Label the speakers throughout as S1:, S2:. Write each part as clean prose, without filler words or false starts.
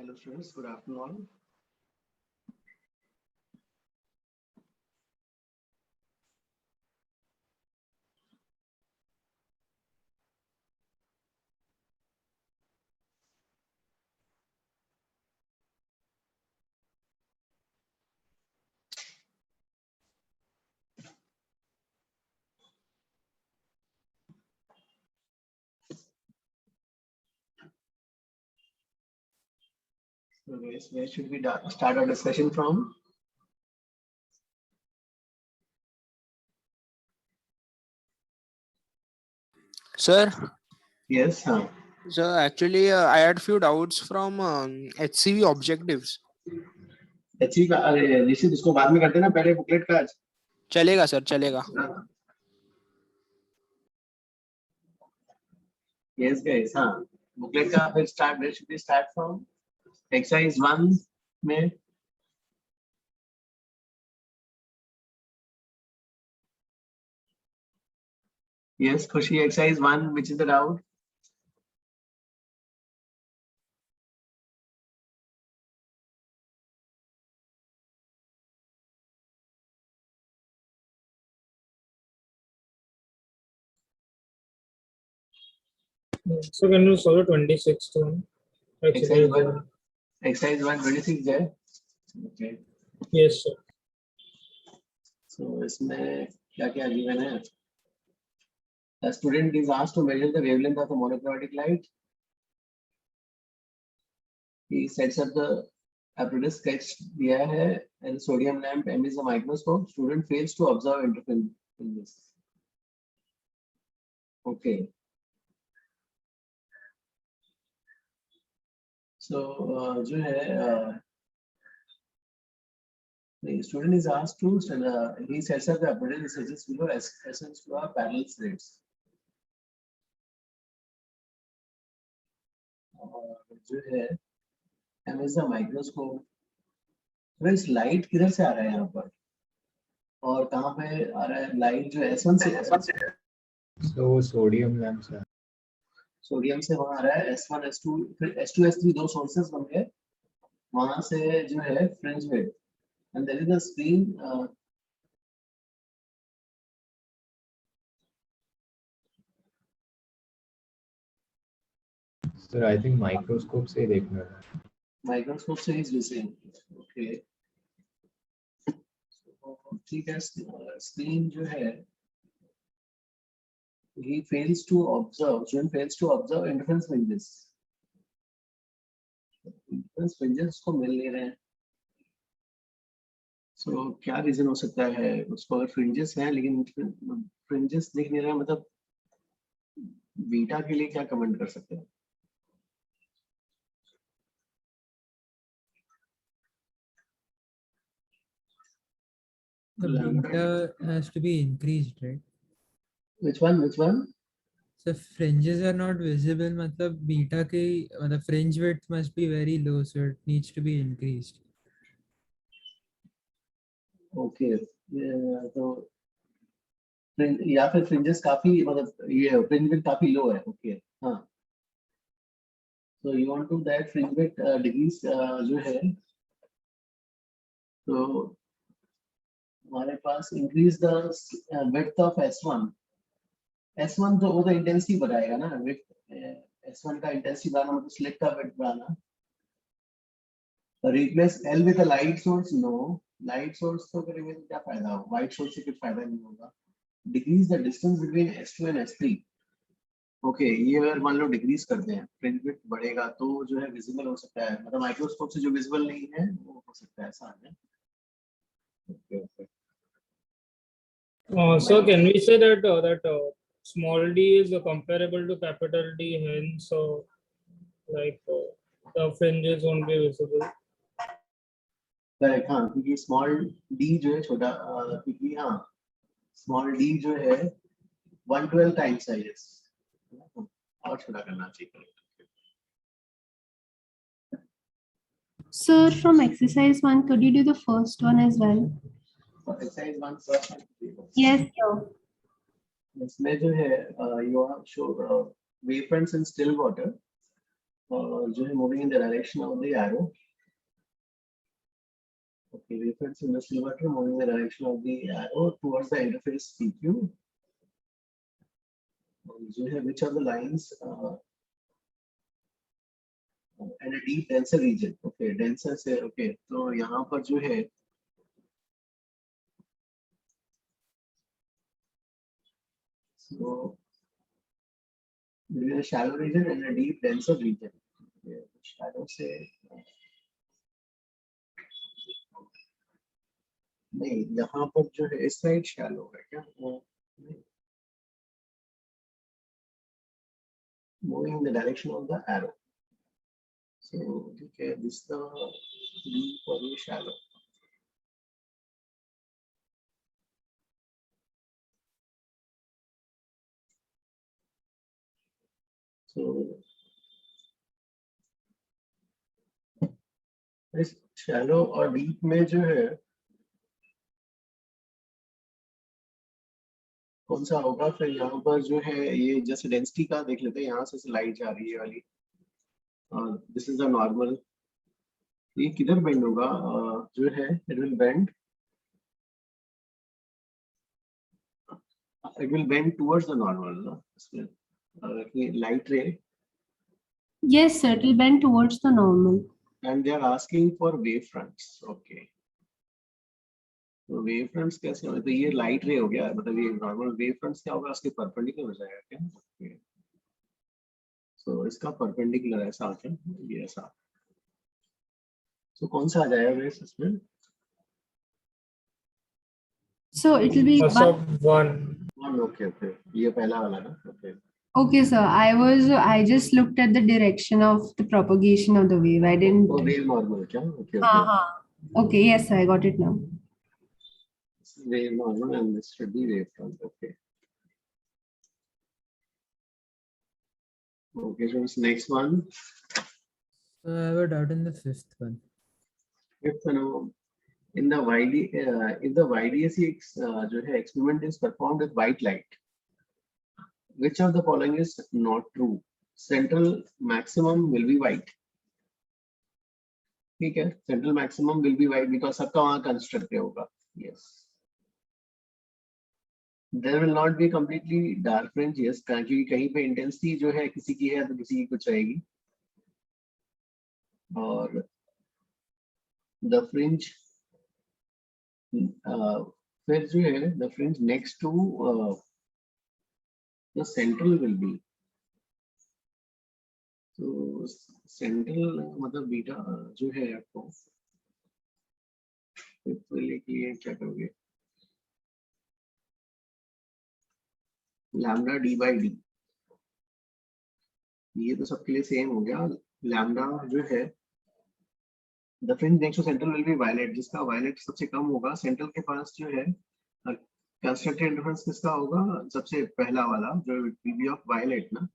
S1: Hello students, good afternoon. So guys, where should we start our discussion from?
S2: Sir,
S1: Yes,
S2: so actually I had few doubts from HCV objectives.
S1: अच्छी अरे निश्चित इसको बाद में करते हैं ना, पहले बुकलेट का आज
S2: चलेगा सर, चलेगा.
S1: Yes guys, हाँ बुकलेट का फिर start, where should we start from? Exercise 1 में yes, खुशी exercise 1, which is the doubt?
S3: So can you solve 26th one?
S1: Exercise 1, exercise 1, 26 है. Okay.
S3: Yes, sir.
S1: So इसमें क्या given है? The student is asked to measure the wavelength of a monochromatic light. He sets up the apparatus sketch दिया है and sodium lamp M is a microscope. Student fails to observe interference in this. Okay. So जो है the student is asked to he sets up the apparatus sketches below essence to our parallel slits. जो है M is a microscope. Friends light किधर से आ रहा है यहाँ पर और कहाँ पे आ रहा है लाइट जो S1 से
S4: So सोडियम लैंप से
S1: सोडियम से वहाँ आ रहा है S1 S2 फिर S2 S3 दो सोर्सेस बन गए वहाँ से जो है fringe width and there is a screen
S4: sir I think microscope से देखना है
S1: माइक्रोस्कोप से इज मिसिंग ओके ठीक है स्क्रीन जो है he fails to observe student fails to observe interference fringes interference fringes को मिल नहीं रहे हैं so क्या रीजन हो सकता है उसको अगर फ्रिंजेस हैं लेकिन फ्रिंजेस दिख नहीं रहे मतलब बीटा के लिए क्या कमेंट कर सकते हैं
S5: The beta has to be increased, right?
S1: which one
S5: So fringes are not visible, matlab beta ke matlab fringe width must be very low, so it needs to be increased.
S1: Okay तो या फिर fringes काफी मतलब ये fringe width काफी लो है okay हाँ so you want to that fringe width degrees जो है तो हमारे पास increase the width of S1 तो वो तो इंटेंसिटी बढ़ाएगा ना विड्थ S1 का इंटेंसिटी बढ़ाना मतलब स्लिट का विड्थ बढ़ाना replace L with a light source no light source तो करेंगे तो क्या फायदा होगा वाइट सोर्स से कुछ फायदा नहीं होगा decrease the distance between S2 and S3 okay ये अगर मान लो डिक्रीज करते हैं फ्रिंज विड्थ बढ़ेगा तो जो है विजिबल हो सकता है मतलब माइक्रोस्कोप से जो विजिबल नहीं है वो हो सकता है ऐसा है okay okay
S3: So can we say that small d is comparable to capital D, hence the fringes won't be visible.
S1: Correct हाँ क्योंकि स्मॉल डी जो है छोटा क्योंकि हाँ स्मॉल डी जो है 112 टाइम्स साइज और छोटा करना चाहिए
S6: Sir, from exercise 1, could you do the first one as well?
S1: Exercise 1 first
S6: Yes, sir.
S1: इसमें जो है you have show wave fronts in still water और जो है moving in the direction of the arrow. Okay, waveforms in the silver moving in the direction of the arrow towards the interface PQ. जो है which are the lines and a deep denser region. Okay, denser से okay, तो यहाँ पर जो है so there is a shallow region and a deep denser region. Okay, shallow से नहीं, यहाँ पर जो है इस साइड शैलो है क्या? Moving in the direction of the arrow. So ठीक है, this the deep और ये shallow. So इस shallow और deep में जो है कौन सा होगा? फिर यहाँ पर जो है ये जैसे डेंसिटी का देख लेते हैं, यहाँ से लाइट जा रही है वाली, और दिस इज द नॉर्मल. ये किधर बेंड होगा? जो है it will bend towards the normal. इसमें light ray.
S6: Yes, sir, it will bend towards the normal.
S1: And they are asking for wave fronts. Okay, तो वेव फ्रंट्स कैसे होंगे? तो ये लाइट रे हो गया, मतलब ये नॉर्मल. वेव फ्रंट्स क्या होगा? उसके परपेंडिकुलर हो जाएगा क्या? ओके, सो इसका परपेंडिकुलर ऐसा क्या? ये ऐसा. तो कौन सा आ जाएगा वेव इसमें?
S6: So it will be
S3: First
S6: one.
S3: of one.
S1: Okay okay, ये पहला वाला ना. Okay,
S6: Okay, sir. I just looked at the direction of the propagation of the wave. I didn't.
S1: तो वेव नॉर्मल क्या? Okay okay,
S6: Okay, yes, sir, I got it now.
S1: wave normal and this should be wave front. Okay. Okay, so this next one.
S5: So I have a doubt in the fifth one.
S1: If in the if the YDSE जो है experiment is performed with white light, which of the following is not true? Central maximum will be white. ठीक है, central maximum will be white because सबका वहाँ construct होगा. Yes. There will not be completely dark fringe. Yes, क्योंकि कहीं पे intensity जो है किसी की है तो किसी की कुछ रहेगी. और the fringe फिर जो है the fringe next to the central will be. तो central मतलब बीटा जो है आपको के लिए क्या करोगे? Lambda D by D. ये तो सबके लिए सेम हो गया. लैम्डा जो है the fringe next to central will be violet. जिसका वायलेट सबसे कम होगा सेंट्रल के पास जो है कंस्ट्रक्टेड इंटरफेरेंस किसका होगा? सबसे पहला वाला जो विल बी ऑफ वायलेट ना.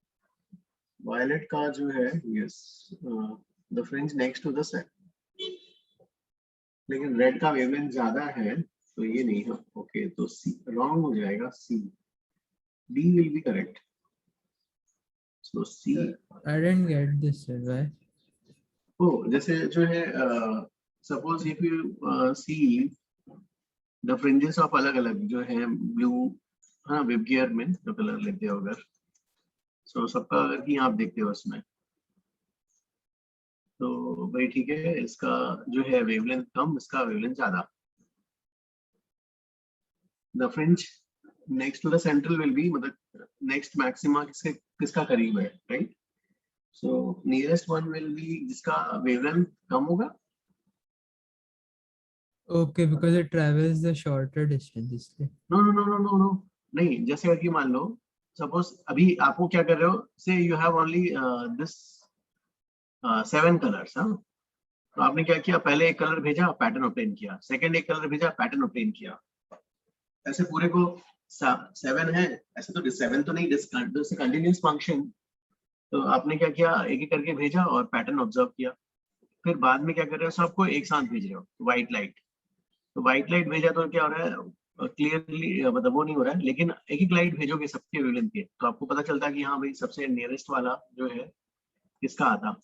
S1: वायलेट का जो है yes the fringe next to the set. लेकिन रेड का वेवलेंथ ज्यादा है तो ये नहीं है. ओके, तो सी रॉन्ग हो जाएगा. सी D will be correct. So C.
S5: I didn't get this, sir. Why?
S1: Oh, जैसे जो है suppose if you see the fringes of अलग-अलग जो है blue, हाँ वेब गियर में जो कलर लेते हो अगर, so सबका अगर कि आप देखते हो उसमें, तो भाई ठीक है, इसका जो है वेवलेंथ कम, इसका वेवलेंथ ज्यादा. The fringe next to the central will be मतलब next maxima किसका करीब है, right? So nearest one will be जिसका wavelength कम होगा.
S5: Okay, because it travels the shorter distance. इसलिए.
S1: No. नहीं, जैसे कि मान लो suppose अभी आपको क्या कर रहे हो? Say you have only this 7 colors, हाँ? तो आपने क्या किया? पहले एक कलर भेजा, पैटर्न ऑब्टेन किया. सेकंड एक कलर भेजा, पैटर्न ऑब्टेन किया. ऐसे पूरे को 7 है, ऐसे तो 7 तो नहीं, कंटिन्यूअस फंक्शन. तो आपने क्या किया? एक एक करके भेजा और पैटर्न ऑब्जर्व किया. फिर बाद में क्या कर रहे हो? सबको एक साथ भेज रहे हो व्हाइट लाइट. तो व्हाइट लाइट भेजा तो क्या हो रहा है? क्लियरली मतलब वो नहीं हो रहा है, लेकिन एक एक लाइट भेजोगे सबके वेवलेंथ के, तो आपको पता चलता है कि हाँ भाई सबसे नियरेस्ट वाला जो है किसका आता.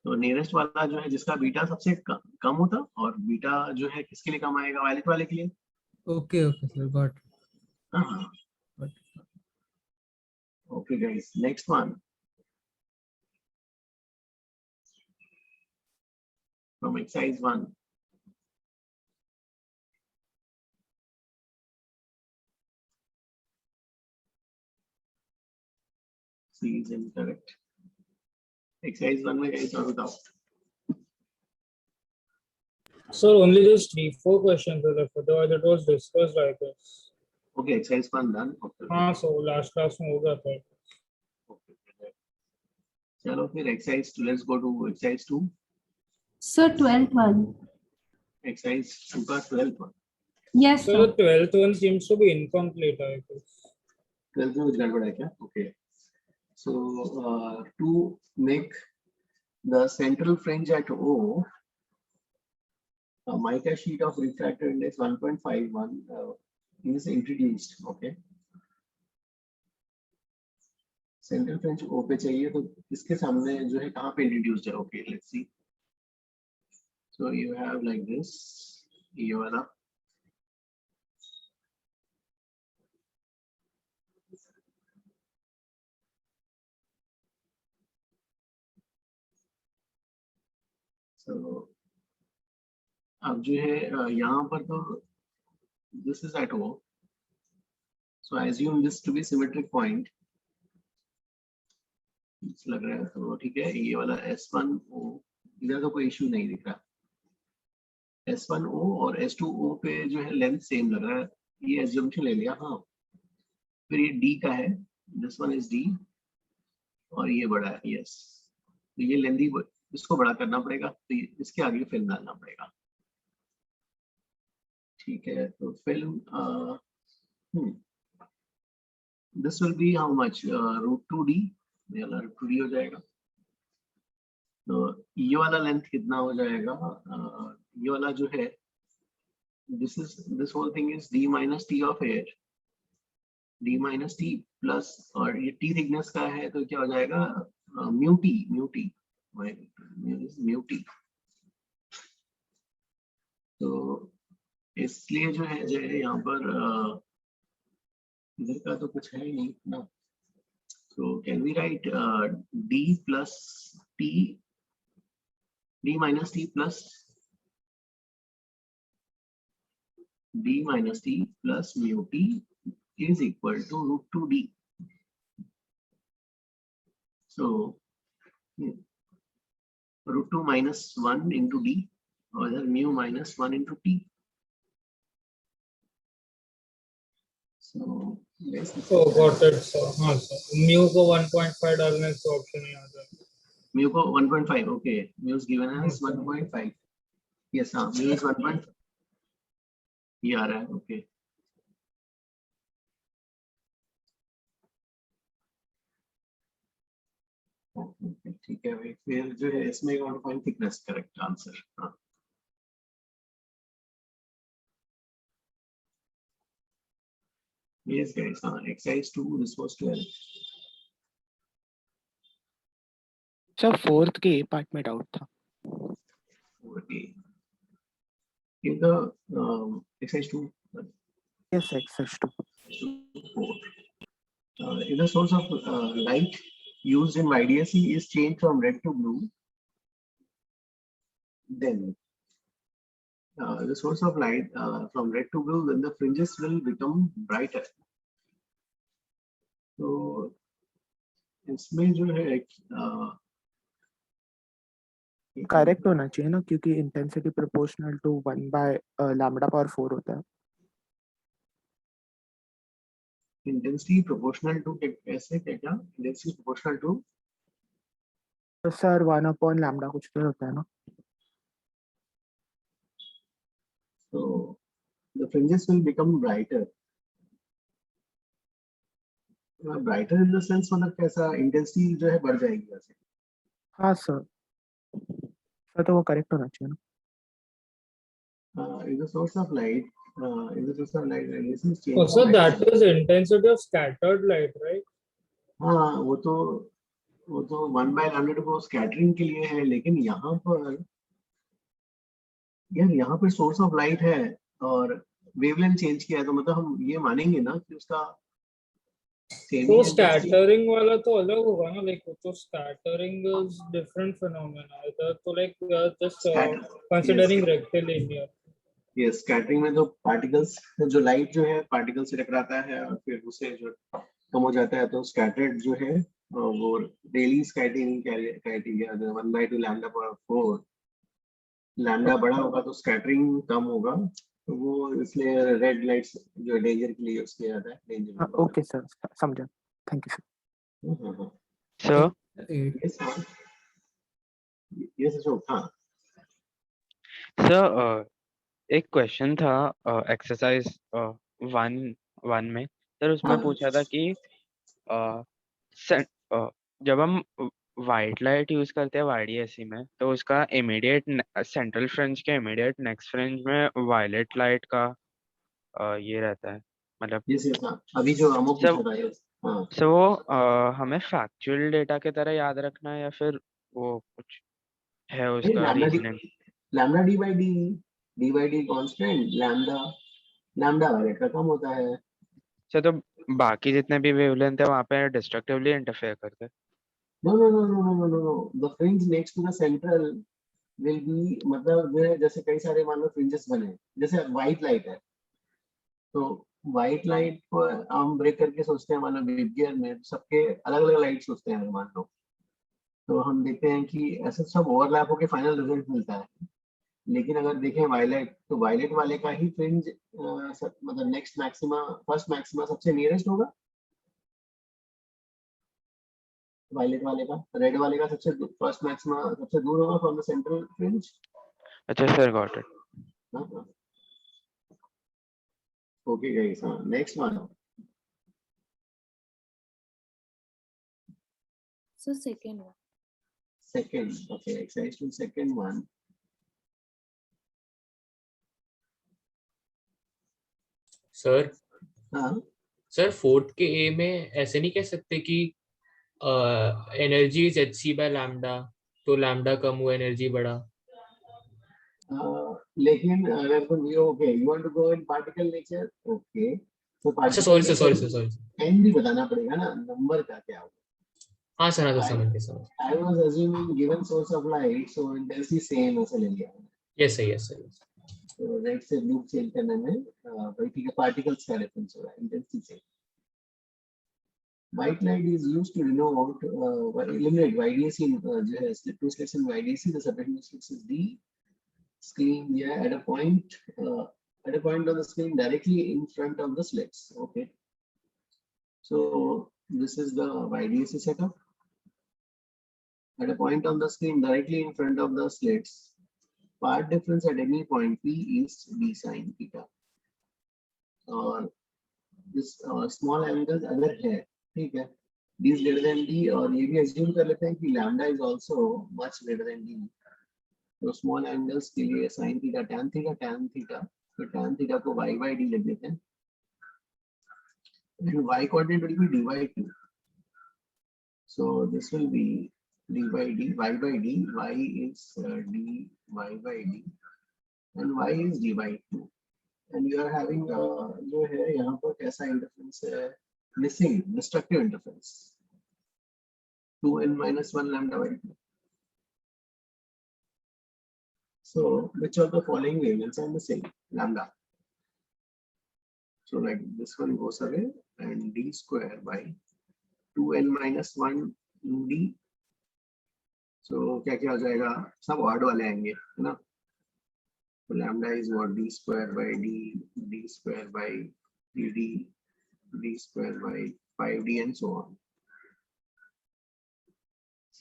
S1: तो नियरेस्ट वाला जो है जिसका बीटा सबसे कम होता, और बीटा जो है किसके लिए कम आएगा, वायलेट वाले के लिए।
S5: Okay, okay, sir. Got it.
S1: हाँ,
S5: Got it.
S1: okay guys, next one from exercise 1. C is incorrect. Exercise 1 में guys और बताओ।
S3: Sir, only these 3-4 questions are left. Otherwise, it was discussed like this.
S1: Okay, exercise 1 done. Okay.
S3: हाँ, so last class में हो गया था.
S1: Okay. चलो फिर exercise 2, let's go to exercise 2.
S6: Sir, 12th one.
S1: Exercise 2 का 12th one.
S6: Yes,
S3: So
S6: sir.
S3: the 12th one seems to be incomplete, I guess.
S1: 12th में कुछ गड़बड़ है क्या? Okay. So to make the central fringe at O, a mica sheet of refractive index 1.51 is introduced. Okay. Central fringe O पे चाहिए, तो इसके सामने जो है कहाँ पे introduced है? Okay, let's see. So you have like this, ये वाला. So अब जो है यहाँ पर तो this is at O. So I assume this to be symmetric point. लग रहा है तो ठीक है, ये वाला S1O इधर तो कोई इशू नहीं दिख रहा। S1O और S2O पे जो है लेंथ सेम लग रहा है, ये एज्यूम्पशन ले लिया। हाँ, फिर ये D का है, this one is D और ये बड़ा है, यस। तो ये लेंथी, इसको बड़ा करना पड़ेगा, तो इसके आगे फिल्म डालना पड़ेगा। ठीक है, तो film this will be how much, √2D, ये वाला √2D हो जाएगा। तो ये वाला लेंथ कितना हो जाएगा, ये वाला जो है this whole thing is D minus T of air, D minus T plus, और ये T थिकनेस का है तो क्या हो जाएगा, mu T तो इसलिए जो है यहाँ पर इधर का तो कुछ है ही नहीं ना। तो can we write D plus T, D minus T plus D minus T plus mu T is equal to √2D. So √2 minus 1 into D, or mu minus 1 into T. So yes.
S3: Oh, got it, sir. हाँ, sir. Mu को 1.5 डालने से option ही आ जाएगा.
S1: Mu को 1.5, okay. Mu is given as 1.5. Yes, हाँ, mu is 1.5. ये आ रहा है, okay. ठीक है भाई, फिर जो है इसमें want to find thickness, correct answer. हाँ. Yes guys, exercise 2, this was 12.
S2: Sir 4th के पार्ट में डाउट था।
S1: Okay. In the exercise 2.
S2: Yes exercise 2।
S1: If the source of light used in YDSC is changed from red to blue, then the source of light from red to blue, then the fringes will become brighter. So इसमें जो है
S2: correct होना चाहिए ना, क्योंकि intensity proportional to 1/λ⁴ होता है।
S1: Intensity proportional to कैसे, क्या इंटेंसिटी प्रोपोर्शनल टू,
S2: तो सर 1/λ कुछ तो होता है ना।
S1: so the fringes will become brighter. Brighter in the sense मतलब कैसा, इंटेंसिटी जो है बढ़ जाएगी वैसे।
S2: हाँ सर, तो वो करेक्ट होना चाहिए ना।
S1: If the source of light, if the source of light radiation is changed.
S3: Oh, so that is intensity of scattered light, right?
S1: हाँ, वो तो वो तो 1/λ वो स्कैटरिंग के लिए है, लेकिन यहाँ पर यार यहाँ पे सोर्स ऑफ लाइट है और वेवलेंथ चेंज किया है, तो मतलब हम ये मानेंगे ना कि उसका सेमी
S3: तो
S1: इंटेंसिटी।
S3: स्कैटरिंग वाला तो अलग होगा ना, लाइक तो स्कैटरिंग इज डिफरेंट फिनोमेना, इधर तो like just considering rectilinear.
S1: Yes, scattering में तो पार्टिकल्स, जो लाइट जो है पार्टिकल से टकराता है और फिर उसे जो कम हो जाता है, तो स्कैटर्ड जो है वो daily scattering criteria 1/2 lambda power 4, lambda बड़ा होगा तो स्कैटरिंग कम होगा, तो वो इसलिए रेड लाइट्स जो डेंजर के लिए उसके आता है, डेंजर।
S2: ओके सर, समझा, thank you sir.
S7: Sir
S5: 8
S1: yes हाँ, यस अशोक हाँ।
S7: सर एक क्वेश्चन था एक्सरसाइज 1 में सर, उसमें
S1: हाँ
S7: पूछा था कि जब हम वाइट लाइट यूज करते हैं वाईडीएससी में, तो उसका इमीडिएट सेंट्रल फ्रिंज के इमीडिएट नेक्स्ट फ्रिंज में वायलेट लाइट का ये रहता है, मतलब
S1: यस यस हाँ, अभी जो अमो
S7: सब
S1: पूछा था यस हाँ।
S7: सो वो हमें फैक्चुअल डेटा की तरह याद रखना है या फिर वो कुछ है
S1: नहीं,
S7: उसका reasoning?
S1: Lambda D by D constant, lambda violet का कम होता है।
S7: सर तो बाकी जितने भी वेवलेंथ है वहाँ पे डिस्ट्रक्टिवली इंटरफेयर करते हैं।
S1: No, the fringe next to the central will be, मतलब जो है जैसे कई सारे मान लो फ्रिंजेस बने हैं, जैसे व्हाइट लाइट है, तो व्हाइट लाइट को हम ब्रेक करके सोचते हैं, मान लो बिग गियर में सबके अलग अलग लाइट सोचते हैं मान लो, तो हम देखते हैं कि ऐसे सब ओवरलैप होकर फाइनल रिजल्ट मिलता है। लेकिन अगर देखें वायलेट, तो वायलेट वाले का ही फ्रिंज मतलब नेक्स्ट मैक्सिमा, फर्स्ट मैक्सिमा सबसे नियरेस्ट होगा वायलेट वाले का, रेड वाले का सबसे फर्स्ट मैक्सिमा सबसे दूर होगा फ्रॉम द सेंट्रल फ्रिंज।
S7: अच्छा sir, got it.
S1: Okay guys, हाँ next one.
S8: So second one.
S1: Second, okay, exercise to second one.
S9: Sir
S1: हाँ
S9: सर 4th के ए में ऐसे नहीं कह सकते कि energy is H C by lambda, तो लैम्डा कम हुआ एनर्जी बढ़ा।
S1: लेकिन अगर तुम ये okay you want to go in particle nature, okay तो
S9: अच्छा
S1: particle
S9: sorry sir,
S1: nature
S9: sorry.
S1: N भी बताना पड़ेगा ना, नंबर का क्या होगा।
S9: हाँ सर, हाँ तो समझ।
S1: I was assuming given source of light, so intensity same ऐसे ले लिया।
S9: Yes sir, yes sir.
S1: तो रेड से ब्लू चेंज करने में भाई ठीक है, पार्टिकल्स का रेफरेंस हो रहा है, इंटेंसिटी से। White light is used to denote eliminate YDC जो है slit two slits in YDC, the separation of slits is D screen yeah at a point on the screen directly in front of the slits. Okay, so this is the YDC setup. At a point on the screen directly in front of the slits, path difference at any point P is D sin theta. और this small angle अगर है, ठीक है, D is greater than D, और ये भी assume कर लेते हैं कि lambda is also much greater than D. तो small angles के लिए sin theta tan theta, तो tan theta को y by d लिख देते हैं, and y coordinate will be d by 2. So this will be d by d, y by d, y is d y by d, and y is d by 2. And you are having जो है यहाँ पर कैसा interference है, missing destructive interference 2n minus 1 lambda by 2. So which of the following wavelengths are missing? Lambda. So like this one goes away, and d square by 2n minus 1 d. So क्या क्या हो जाएगा, सब odd वाले आएंगे है ना। So lambda is what, d square by d square by d square by 5d and so on.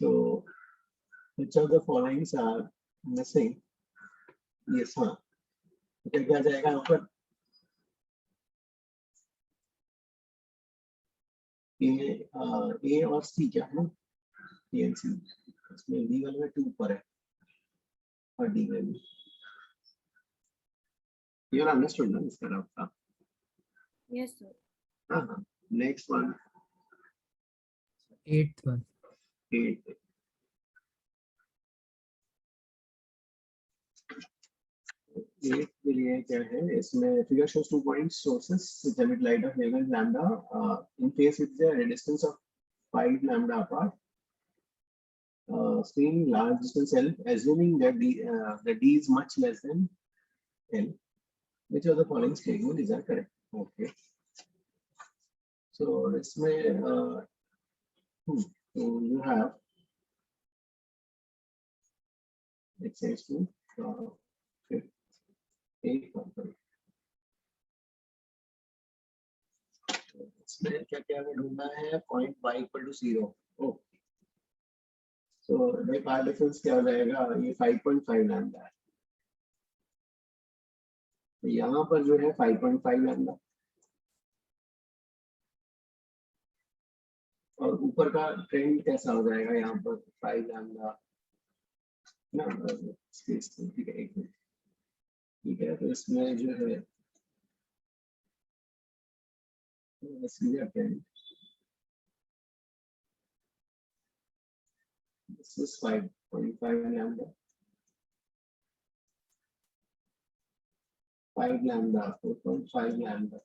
S1: So which of the following are missing? Yes हाँ, क्या क्या जाएगा यहाँ पर, ए और सी क्या है ना, ए एंड सी, इसमें डी वाले में 2 पर है और डी में भी। You understood ना इसका रास्ता?
S8: Yes, sir.
S1: हाँ हाँ, next one.
S5: 8th one.
S1: 8 के लिए क्या है इसमें figure shows 2 points sources with emit light of wavelength lambda in phase with the distance of 5 lambda apart. Screen large distance L, assuming that the D is much less than L. Which of the following statement is correct? Okay. So इसमें so you have exercise 2 इसमें क्या क्या ढूंढना है point y equal to 0. Okay so देख path difference क्या हो जाएगा ये 5.5 लैम्डा है तो यहाँ पर जो है 5.5 लैम्डा और ऊपर का ट्रेंड कैसा हो जाएगा यहाँ पर 5 लैम्डा ना ठीक है एक मिनट ठीक है तो इसमें जो है सीधा trend this is 5.5 lambda 5 lambda 4.5 lambda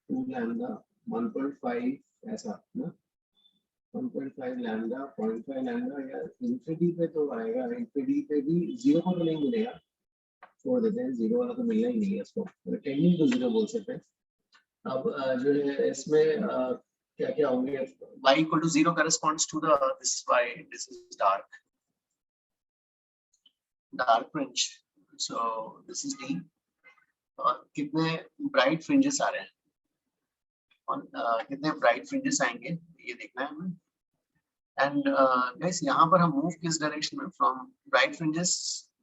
S1: 2 lambda 1.5 ऐसा ना 1.5 lambda 0.5 lambda या इंफिनिटी पे तो आएगा इंफिनिटी पे भी 0 को तो नहीं मिलेगा छोड़ देते हैं 0 वाला तो मिलना ही नहीं है इसको टेंडिंग टू 0 बोल सकते हैं. अब जो है इसमें क्या क्या होंगे y equal to 0 corresponds to the this is y this is dark fringe so this is D और कितने bright fringes आ रहे हैं और कितने bright fringes आएंगे ये देखना है हमें एंड गाइस यहाँ पर हम मूव किस डायरेक्शन में फ्रॉम ब्राइट फ्रिंजेस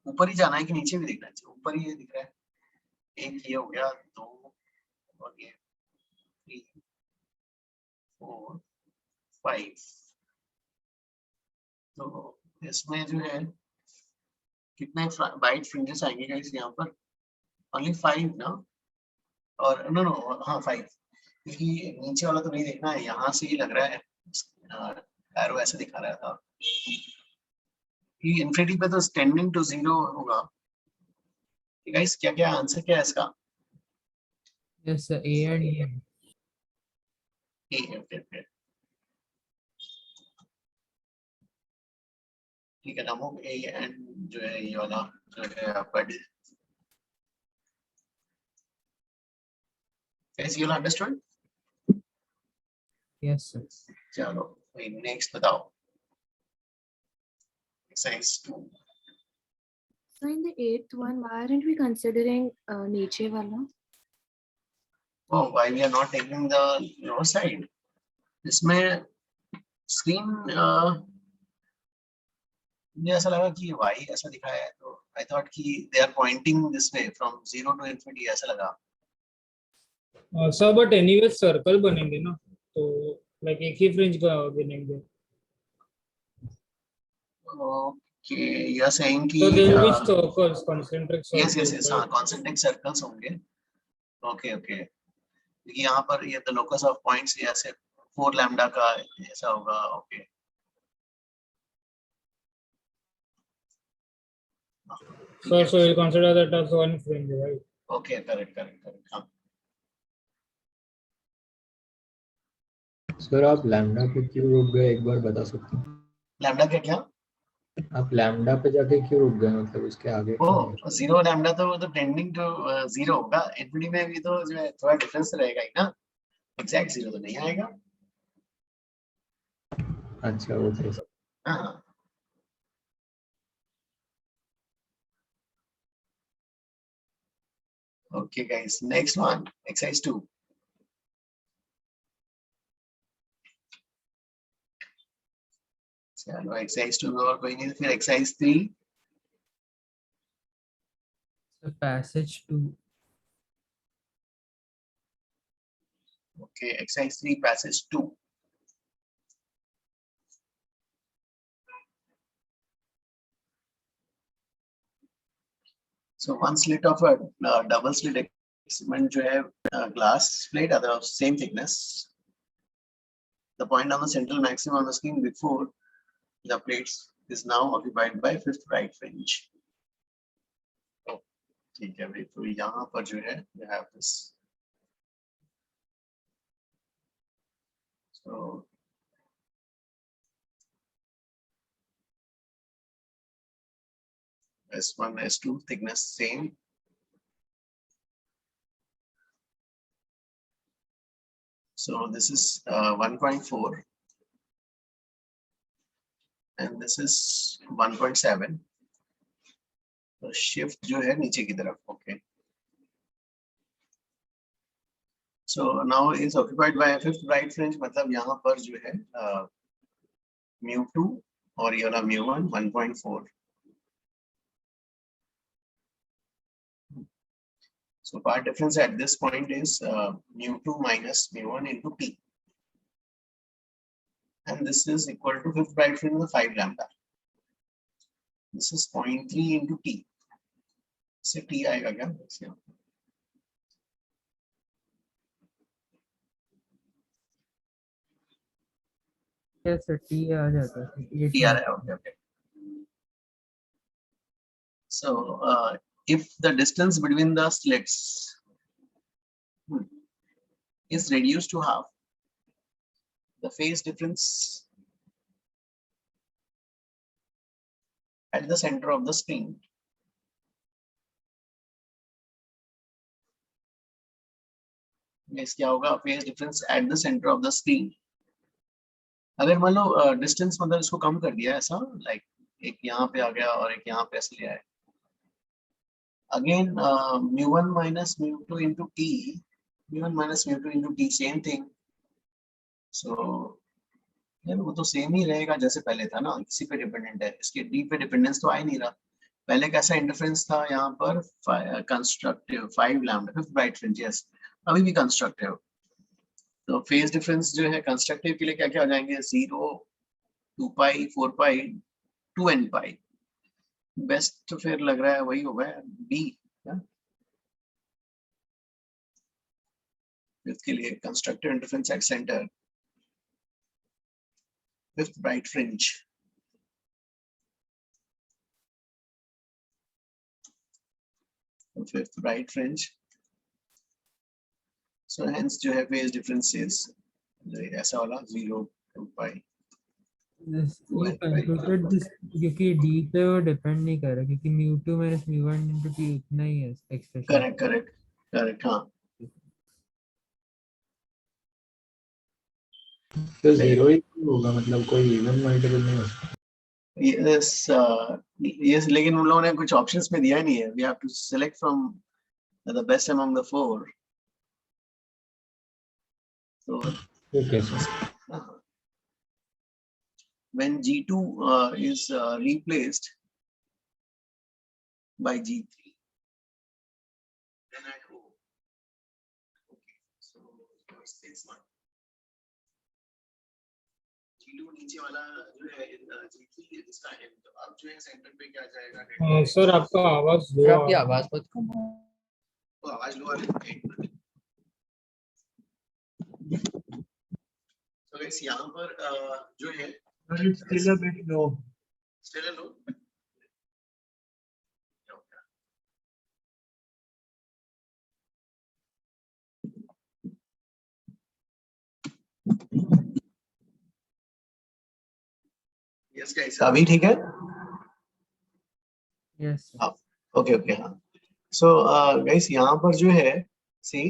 S1: ऊपर ही जाना है कि नीचे भी दिखना चाहिए ऊपर ही ये दिख रहा है एक ये हो गया 2 और ये 3 4 5 तो इसमें जो है कितने ब्राइट फ्रिंजेस आएंगे गाइस यहाँ पर ओनली 5 ना और नो हाँ 5 क्योंकि नीचे वाला तो नहीं देखना है यहाँ से ही लग रहा है एरो ऐसे दिखा रहा था कि इन्फिनिटी पे तो टेंडिंग टू 0 होगा गाइस क्या क्या आंसर क्या है इसका
S5: Yes, sir. A and E.
S1: Okay ठीक है नामो ए एंड जो है ये वाला जो है आपका guys you understood
S5: Yes, sir.
S1: चलो नेक्स्ट बताओ exercise 2
S8: So in the 8th one, why aren't we considering नीचे वाला?
S1: oh why we are not taking the lower side इसमें स्क्रीन मुझे ऐसा लगा कि y ऐसा दिखाया है तो आई थॉट कि they are pointing this way from 0 to infinity ऐसा लगा
S3: सर बट एनीवे सर्कल बनेंगे ना तो लाइक एक ही फ्रिंज का बनेंगे
S1: ओके यू आर सेइंग कि
S3: so there will be circles concentric circles
S1: yes हाँ concentric circles होंगे ओके क्योंकि यहाँ पर ये द लोकस ऑफ पॉइंट्स ऐसे 4 लैम्डा का ऐसा होगा okay
S3: so we'll consider that as one fringe, right?
S1: Okay correct हाँ
S4: सर आप लैम्डा पे क्यों रुक गए एक बार बता सकते हैं
S1: लैम्डा क्या
S4: आप लैम्डा पे जाके क्यों रुक गए मतलब उसके आगे
S1: ओ 0 लैम्डा तो वो तो टेंडिंग टू 0 होगा इन्फिनिटी में भी तो जो है थोड़ा डिफरेंस रहेगा ही ना एग्जैक्ट 0 तो नहीं आएगा
S4: अच्छा वो थे
S1: हाँ okay guys next one exercise 2 चलो exercise 2 और कोई नहीं फिर exercise 3
S5: So passage 2.
S1: okay exercise 3 passage 2 so one slit of a double slit cement जो है glass plate are of same thickness. The point on the central maximum on the screen before the plates is now occupied by fifth right fringe. Oh, ठीक है भाई, तो यहाँ पर जो है you have this. So S1, S2 thickness same. So this is 1.4 and this is 1.7. तो shift जो है नीचे की तरफ. Okay. So now is occupied by a fifth right fringe. मतलब यहाँ पर जो है mu2 और ये वाला mu1 1.4. So part difference at this point is mu2 minus mu1 into t. And this is equal to fifth right fringe with 5 lambda. This is 0.3 into t. So t आएगा क्या?
S5: Yes, sir. T आ जाता है.
S1: T आ रहा है. Okay. So if the distance between the slits is reduced to half, the phase difference at the center of the screen क्या होगा? phase difference at the center of the screen. अगर मान लो distance मतलब इसको कम कर दिया ऐसा, लाइक एक यहाँ पे आ गया और एक यहाँ पे ऐसे ले आए. Again mu1 minus mu2 into t, mu1 minus mu2 into t, same thing. So यार वो तो सेम ही रहेगा जैसे पहले था ना, इसी पे डिपेंडेंट है, इसके डी पे डिपेंडेंस तो आ ही नहीं रहा. पहले कैसा इंटरफेरेंस था यहाँ पर constructive 5 lambda fifth right fringe, yes अभी भी कंस्ट्रक्टिव. तो फेज डिफरेंस जो है कंस्ट्रक्टिव के लिए क्या क्या हो जाएंगे? 0, 2 पाई, 4 पाई, 2 n पाई. बेस्ट तो फिर लग रहा है वही होगा बी. फिफ्थ के लिए constructive interference at centre, fifth right fringe. Fifth right fringe. So hence जो है phase difference is ऐसा वाला 0, 2 pi.
S5: We concluded this क्योंकि D पे वो डिपेंड नहीं कर रहा, क्योंकि mu2 minus mu1 into t उतना ही है एक्सप्रेशन.
S1: Correct हाँ.
S4: तो 0 ही होगा, मतलब कोई इवन मल्टीपल नहीं हो सकता.
S1: Yes, लेकिन उन लोगों ने कुछ ऑप्शंस में दिया नहीं है. We have to select from the best among the 4. So
S4: Okay, sir.
S1: when G2 is replaced by G3, then at O. Okay, so first is one. G2 नीचे वाला जो है G3 इसका है, तो अब जो है सेंटर पे क्या जाएगा?
S3: सर आपका आवाज लो.
S9: आपकी आवाज बहुत कम है.
S1: तो आवाज लो आ रही है. तो इस यहाँ पर जो है
S9: Still a bit low.
S1: still a low. Yes guys, अभी ठीक है?
S5: Yes.
S1: Okay हाँ. So guys यहाँ पर जो है, see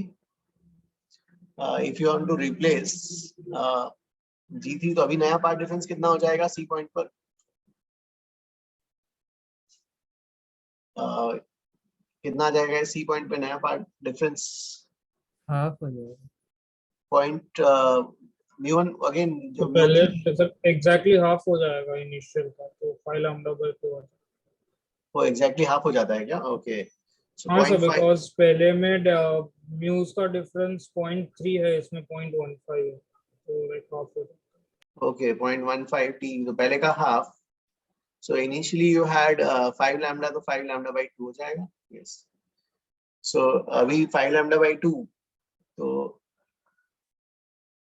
S1: if you want to replace G3, तो अभी नया पार्ट डिफरेंस कितना हो जाएगा C पॉइंट पर? कितना आ जाएगा C पॉइंट पे नया पार्ट डिफरेंस?
S5: हाफ हो जाएगा.
S1: पॉइंट mu1 अगेन
S3: तो पहले सर एग्जैक्टली हाफ हो जाएगा इनिशियल का, तो 5 लैम्डा बाय 2.
S1: वो एग्जैक्टली हाफ हो जाता है क्या? ओके.
S3: हाँ सर, बिकॉज पहले में म्यूज का डिफरेंस 0.3 है, इसमें 0.15 है, तो लाइक हाफ हो जाता है.
S1: ओके 0.15 t, तो पहले का half. So initially you had 5 lambda, तो 5 लैम्डा बाय 2 हो जाएगा. यस. So अभी 5 lambda by 2, तो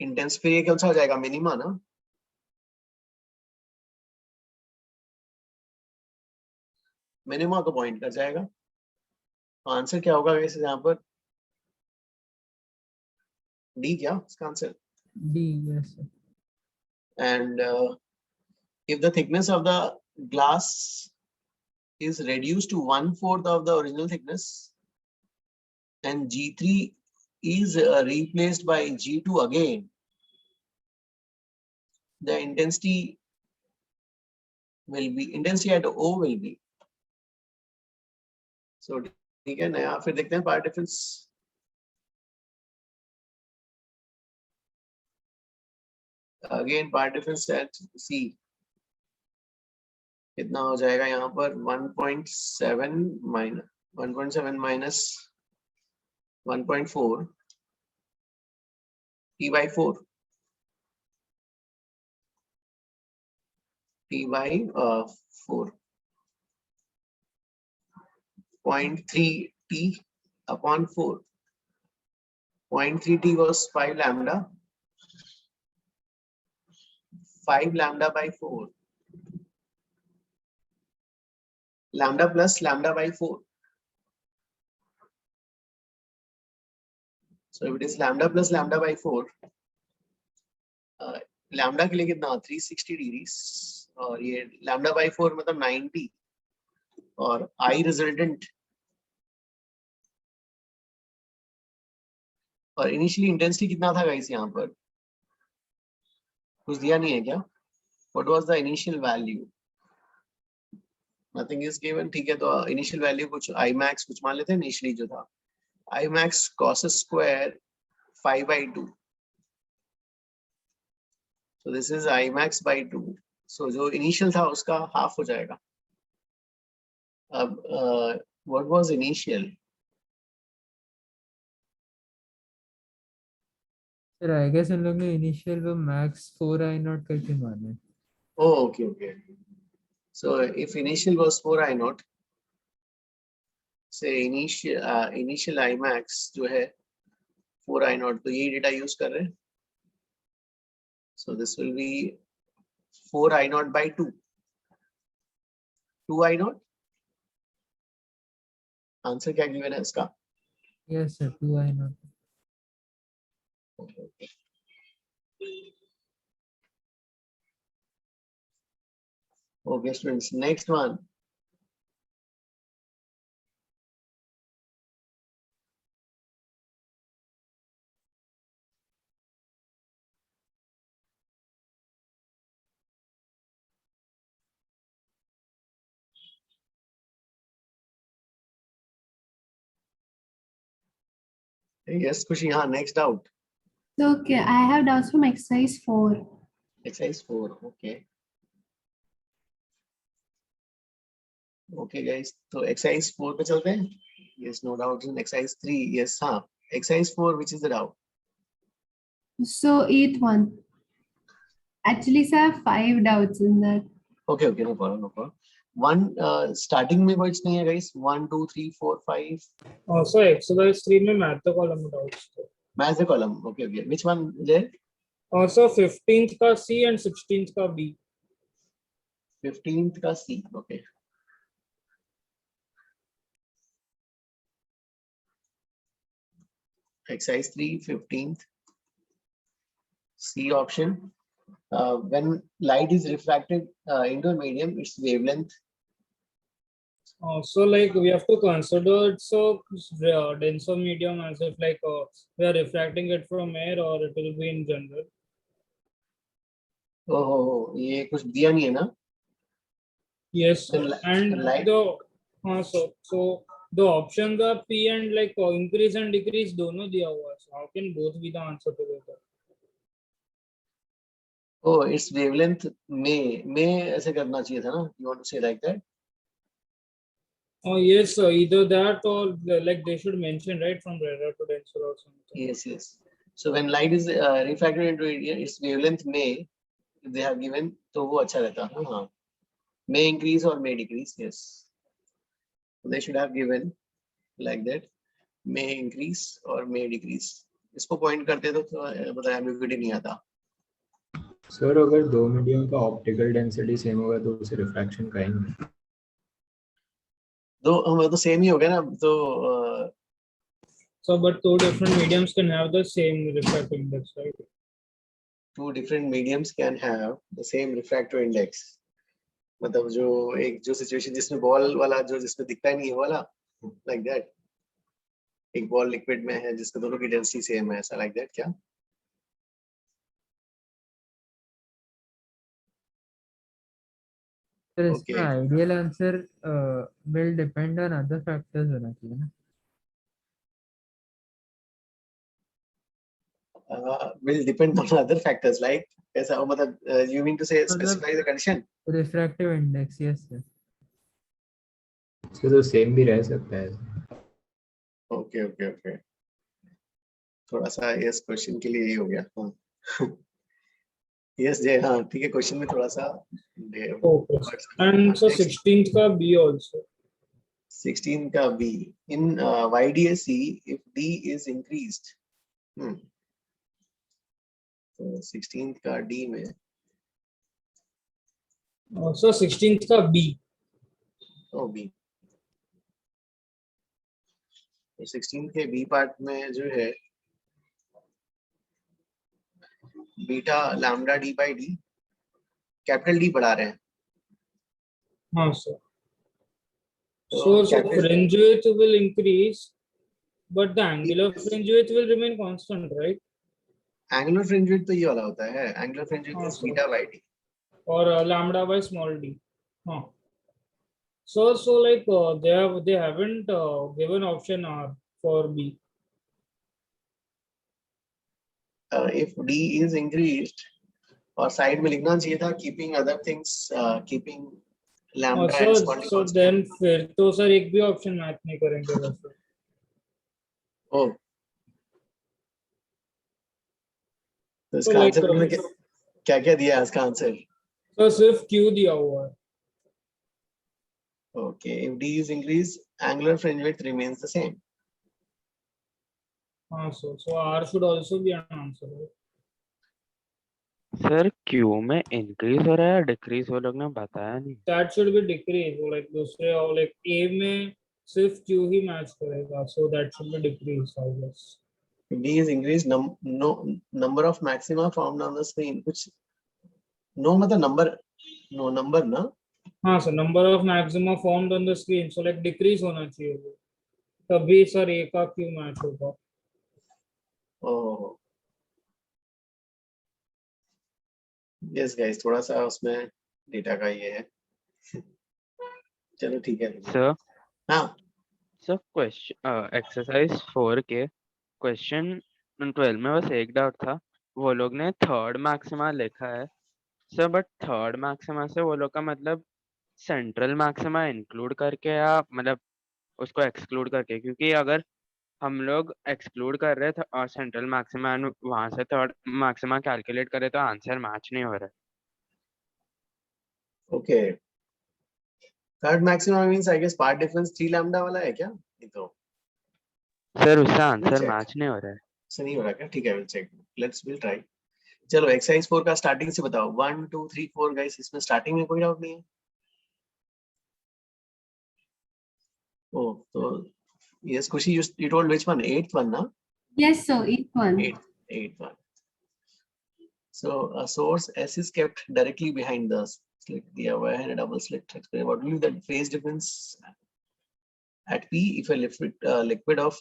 S1: इंटेंस पे ये कौन सा हो जाएगा, मिनिमा ना? मिनिमा को पॉइंट कर जाएगा। तो आंसर क्या होगा वैसे यहाँ पर? डी क्या इसका answer?
S5: D, yes sir.
S1: And if the thickness of the glass is reduced to 1/4 of the original thickness and G3 is replaced by G2 again, the intensity at O will be. So ठीक है, नया फिर देखते हैं path difference. Again path difference at C कितना हो जाएगा यहाँ पर? 1.7 minus 1.4 T by 4 T by 4 0.3 T upon 4. 0.3 T was 5 lambda. 5 lambda by 4. Lambda plus lambda by 4. So if it is lambda plus lambda by 4, lambda के लिए कितना? 360 degrees, और ये lambda by 4 मतलब 90, और I resultant, और इनिशियली इंटेंसिटी कितना था गाइस यहाँ पर? कुछ दिया नहीं है क्या? What was the initial value? Nothing is given, ठीक है। तो इनिशियल वैल्यू कुछ I max कुछ मान लेते हैं इनिशियली जो था, I max cos square 5 by 2. So this is I max by 2. So जो इनिशियल था उसका हाफ हो जाएगा। अब what was initial?
S5: Sir, I guess इन लोग ने initial वो max 4I0 करके माना है।
S1: Oh, okay, okay. So if initial was 4 I naught, say initial I max जो है 4 I naught, तो ये डेटा यूज कर रहे हैं। So this will be 4 I naught by 2. 2 I naught. Answer क्या गिवन है इसका?
S5: Yes sir, 2I0.
S1: Okay. Okay, students. Next one. Yes, Khushi. हाँ, next doubt.
S6: So, okay, I have doubts from exercise 4.
S1: Exercise 4. Okay. Okay, guys. तो exercise 4 पे चलते हैं. Yes, no doubt in exercise 3. Yes, हाँ. Exercise 4, which is the doubt?
S6: So, 8th one. Actually, sir, I have 5 doubts in that.
S1: Okay, okay, no problem, no problem. One, starting में कुछ नहीं है, guys. 1, 2, 3, 4, 5.
S3: Also, exercise 3 में math का column doubts थे.
S1: Math the column. Okay, okay. Which one there?
S3: Also, 15th का C and 16th का B.
S1: 15th का C. Okay. Exercise 3, 15th. C option. When light is refracted into a medium, its wavelength.
S3: So like we have to consider it's a denser medium as if like we are refracting it from air, or it will be in general.
S1: Oh, ये कुछ दिया नहीं है ना?
S3: Yes,
S1: The li-
S3: and
S1: the light-
S3: so the options are P and like increase and decrease दोनों दिया हुआ है. So how can both be the answer together?
S1: Oh, its wavelength may ऐसे करना चाहिए था ना? You want to say like that?
S3: Oh yes, either that or like they should mention right from rarer to denser or something.
S1: Yes, yes. So when light is refracted into its wavelength may, if they have given, तो वो अच्छा रहता है. हाँ. May increase or may decrease. Yes. So they should have given like that. May increase और मे decrease, इसको point करते तो मतलब एम्बिग्यूटी नहीं आता।
S4: सर अगर दो मीडियम का ऑप्टिकल डेंसिटी सेम होगा तो उसे रिफ्रैक्शन कहेंगे।
S1: दो हम तो सेम ही हो गया ना, तो
S3: So, but two different mediums can have the same refractive index, right?
S1: Two different mediums can have the same refractive index, मतलब जो एक जो सिचुएशन जिसमें बॉल वाला जो जिसमें दिखता ही नहीं है वाला, लाइक दैट, एक बॉल लिक्विड में है जिसके दोनों की डेंसिटी सेम है, ऐसा लाइक दैट क्या?
S5: Sir
S1: Okay.
S5: इसका ideal answer will depend on other factors होना चाहिए ना।
S1: Will depend on other factors like ऐसा मतलब you mean to say specify the condition?
S5: Refractive index, yes sir.
S4: इससे तो सेम भी रह सकता है।
S1: ओके ओके ओके, थोड़ा सा यस क्वेश्चन के लिए यही हो गया। हाँ यस जय, हाँ ठीक है, क्वेश्चन में थोड़ा सा
S3: Okay. And so 16th का B also.
S1: 16 का B in YDSC if D is increased, तो 16 का D में
S3: So 16th का B.
S1: ओ B, तो 16 के B पार्ट में जो है beta lambda D by D, capital D बढ़ा रहे हैं।
S3: हाँ sir.
S1: तो
S3: So
S1: capital
S3: fringe width will increase, but the angular fringe width will remain constant, right?
S1: Angular fringe width तो ये वाला होता है, एंगुलर फ्रिंज विड्थ
S3: हाँ,
S1: is
S3: sir.
S1: Beta by D.
S3: Or lambda by small d. Huh. So like they haven't given option R for B.
S1: If D is increased, और side में लिखना चाहिए था keeping other things, keeping lambda and small D
S3: So
S1: constant.
S3: then फिर तो sir एक भी option match नहीं करेंगे वैसे।
S1: ओ तो
S3: तो
S1: इसका
S3: like
S1: आंसर उन्होंने क्या क्या दिया है इसका आंसर?
S3: तो सिर्फ Q दिया हुआ है।
S1: Okay, if D is increase angular fringe width remains the same.
S3: हाँ sir, so R should also be an answer, right?
S7: Sir Q में इंक्रीज हो रहा है या डिक्रीज, वो लोग ने बताया नहीं।
S3: That should be decrease, वो like दूसरे और like A में सिर्फ Q ही मैच करेगा, so that should be decrease, I guess.
S1: If D is increased, number of maxima formed on the screen, कुछ no मतलब number ना।
S3: हाँ sir, number of maxima formed on the screen, so like decrease होना चाहिए वो, तभी sir A का Q match होगा।
S1: ओह यस गाइस, थोड़ा सा उसमें डेटा का ये है। चलो ठीक है
S7: सर
S1: हाँ
S7: सर क्वेश्चन एक्सरसाइज 4 के क्वेश्चन 12 में बस एक डाउट था, वो लोग ने थर्ड मैक्सिमा लिखा है सर, बट थर्ड मैक्सिमा से वो लोग का मतलब सेंट्रल मैक्सिमा इंक्लूड करके या मतलब उसको एक्सक्लूड करके, क्योंकि अगर हम लोग एक्सक्लूड कर रहे थे और सेंट्रल मैक्सिमा वहां से थर्ड मैक्सिमा कैलकुलेट करे तो आंसर मैच नहीं हो रहा है।
S1: Okay, third maxima means I guess path difference 3 lambda वाला है क्या? ये तो
S7: सर उससे आंसर
S1: check.
S7: मैच नहीं हो रहा है।
S1: से नहीं हो रहा क्या? ठीक है, विल चेक, विल ट्राई। चलो एक्सरसाइज 4 का स्टार्टिंग से बताओ, 1 2 3 4 गाइस, इसमें स्टार्टिंग में कोई डाउट नहीं है? ओ तो यस खुशी, you told which one, 8th one ना?
S6: Yes, sir. Each one.
S1: 8th one. So a source S is kept directly behind the slit दिया हुआ है, double slit. Explain what will be the phase difference at P if a liquid of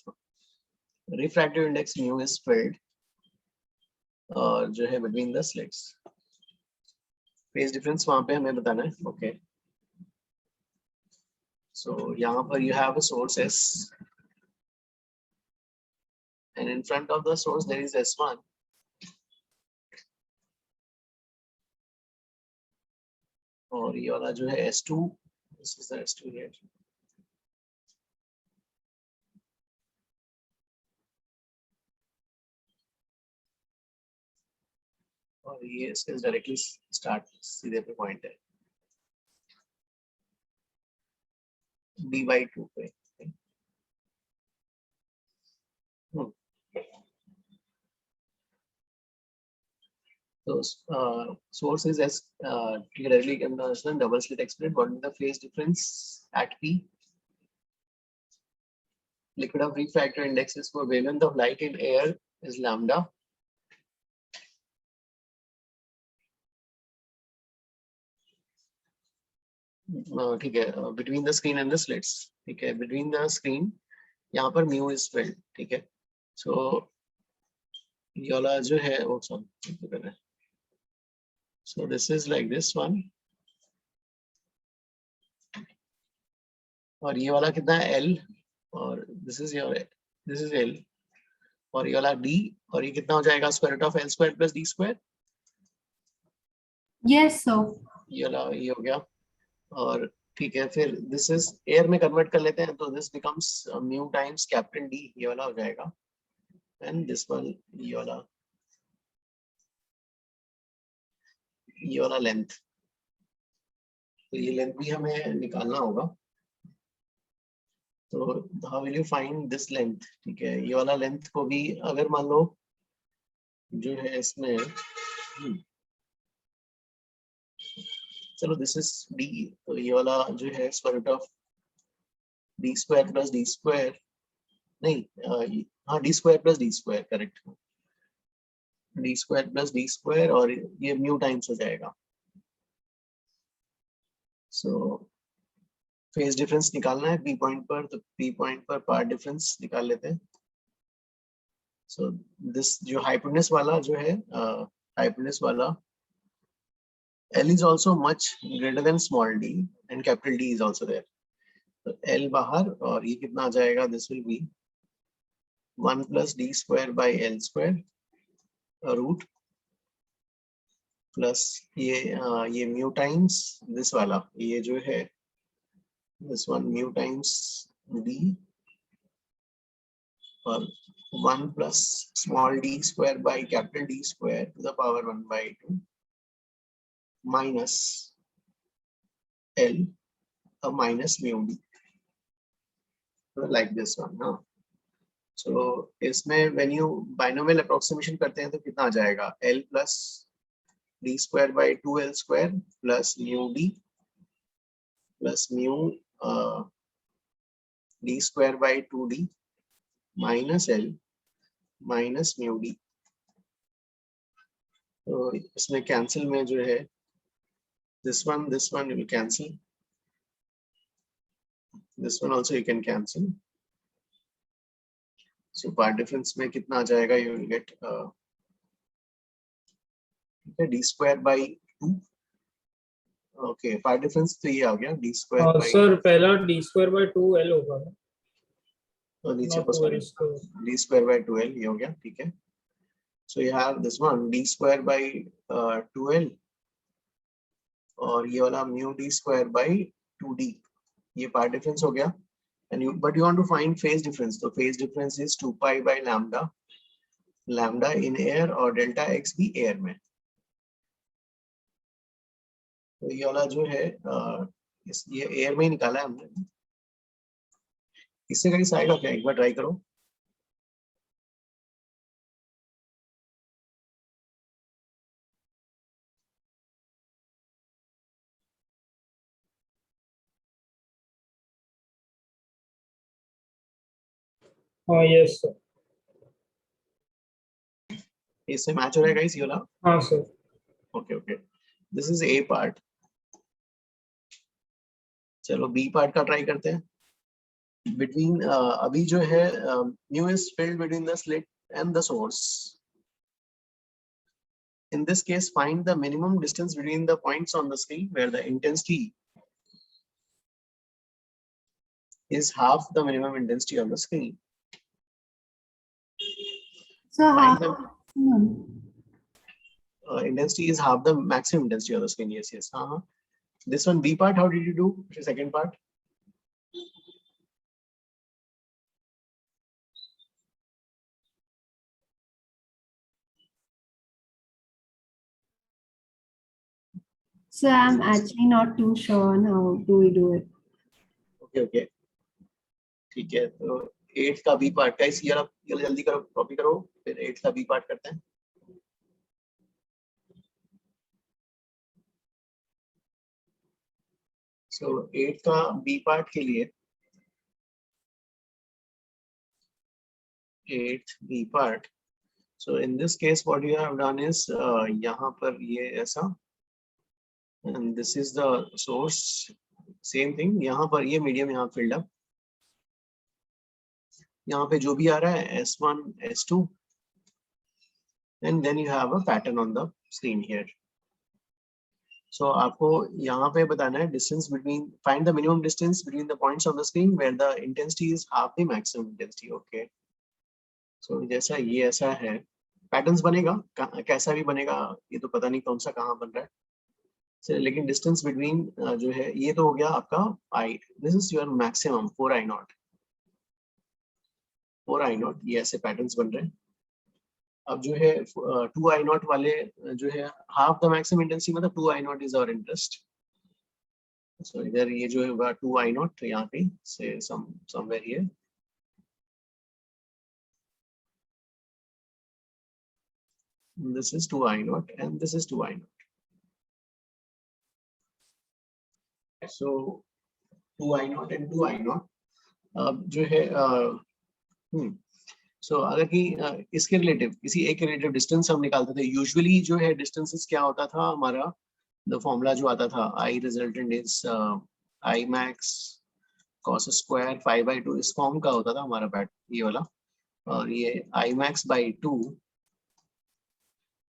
S1: refractive index mu is filled जो है between the slits. Phase difference वहाँ पे हमें बताना है। Okay. So यहाँ पर you have a source S, and in front of the source there is S1. और ये वाला जो है S2, this is the S2 here. और ये इसके डायरेक्टली स्टार्ट सीधे पे पॉइंट है D by 2 पे। So source is as clearly can understand double slit experiment. What is the phase difference at P? Liquid of refractor indexes for wavelength of light in air is lambda. ठीक है, between the screen and the slits, ठीक है, between the screen यहाँ पर mu is filled, ठीक है, so ये वाला जो है वो सब, so this is like this one, और ये वाला कितना है L, और this is L, और ये वाला D, और ये कितना हो जाएगा square root of L square plus D square,
S6: Yes, sir.
S1: ये वाला ये हो गया, और ठीक है, फिर this is air में convert कर लेते हैं, तो this becomes mu times capital D, ये वाला हो जाएगा, and this one ये वाला लेंथ, तो ये लेंथ भी हमें निकालना होगा, तो how will you find this length, ठीक है, ये वाला लेंथ को भी अगर मान लो जो है इसमें चलो this is D, तो ये वाला जो है square root of D square plus D square, नहीं हाँ D square plus D square, correct, D square plus D square, और ये mu times हो जाएगा, so फेज डिफरेंस निकालना है P पॉइंट पर, तो P पॉइंट पर पार्ट डिफरेंस निकाल लेते हैं, सो दिस जो हाइपोटेन्यूज वाला जो है हाइपोटेन्यूज वाला L is also much greater than small d and capital D is also there, तो L बाहर, और ये कितना आ जाएगा, this will be 1 plus D square by L square root plus ये mu times this वाला, ये जो है this one mu times D, और 1 plus small d square by capital D square to the power 1 by 2 minus L minus mu D, so like this one, हाँ, so इसमें when you binomial approximation करते हैं तो कितना आ जाएगा, L plus D square by 2L square plus mu D plus mu D square by 2D minus L minus mu D, तो इसमें cancel में जो है this one you will cancel, this one also you can cancel, so part difference में कितना आ जाएगा, you will get D square by 2, okay, part difference तो ये आ गया D square by,
S3: सर पहला D square by 2L होगा ना,
S1: तो नीचे
S3: not
S1: पर sorry
S3: 2L square.
S1: D square by 2L ये हो गया, ठीक है, so you have this one D square by 2L, और ये वाला mu D square by 2D, ये पार्ट डिफरेंस हो गया, and you but you want to find phase difference, तो phase difference is 2 pi by lambda, lambda in air और delta x भी air में, तो ये वाला जो है ये air में ही निकाला है हमने, इससे कहीं आएगा क्या, एक बार ट्राई करो,
S3: हाँ यस सर,
S1: इससे मैच हो रहेगा इस ये वाला,
S3: हाँ sir,
S1: okay okay, this is A part, चलो B पार्ट का ट्राई करते हैं, between अभी जो है mu is filled between the slit and the source, in this case find the minimum distance between the points on the screen where the intensity is half the minimum intensity on the screen,
S6: So
S1: find
S6: how?
S1: the intensity is half the maximum intensity on the screen, yes this one B part, how did you do the second part,
S6: So I'm actually not too sure on how do we do it.
S1: okay ठीक है, तो 8th का B part का इस ये जल्दी करो, copy करो, फिर 8th का बी पार्ट करते हैं। सो 8th का बी पार्ट के लिए 8th B part. So in this case, what you have done is यहाँ पर ये ऐसा, and this is the source. Same thing. यहाँ पर ये medium यहाँ filled up. यहाँ पे जो भी आ रहा है S1, S2, and then you have a pattern on the screen here. So आपको यहाँ पे बताना है distance between, find the minimum distance between the points on the screen where the intensity is half the maximum intensity. Okay. So जैसा ये ऐसा है, patterns बनेगा, कैसा भी बनेगा ये तो पता नहीं कौन सा कहाँ बन रहा है, so, लेकिन डिस्टेंस बिटवीन जो है ये तो हो गया आपका I, this is your maximum 4I0, ये ऐसे पैटर्न्स बन रहे हैं। अब जो है 2I0 वाले जो है हाफ द मैक्सिमम इंटेंसिटी, मतलब 2I0 इज आवर इंटरेस्ट। सो इधर ये जो है 2I0 तो यहाँ पे से somewhere here, this is 2I0 and this is 2I0. So 2I0 and 2I0 अब जो है सो अगर कि इसके रिलेटिव किसी एक रिलेटिव डिस्टेंस हम निकालते थे, यूजुअली जो है डिस्टेंसेस क्या होता था हमारा, द फॉर्मूला जो आता था I resultant is I max cos square 5/2, इस फॉर्म का होता था हमारा पैट ये वाला, और ये I max by 2,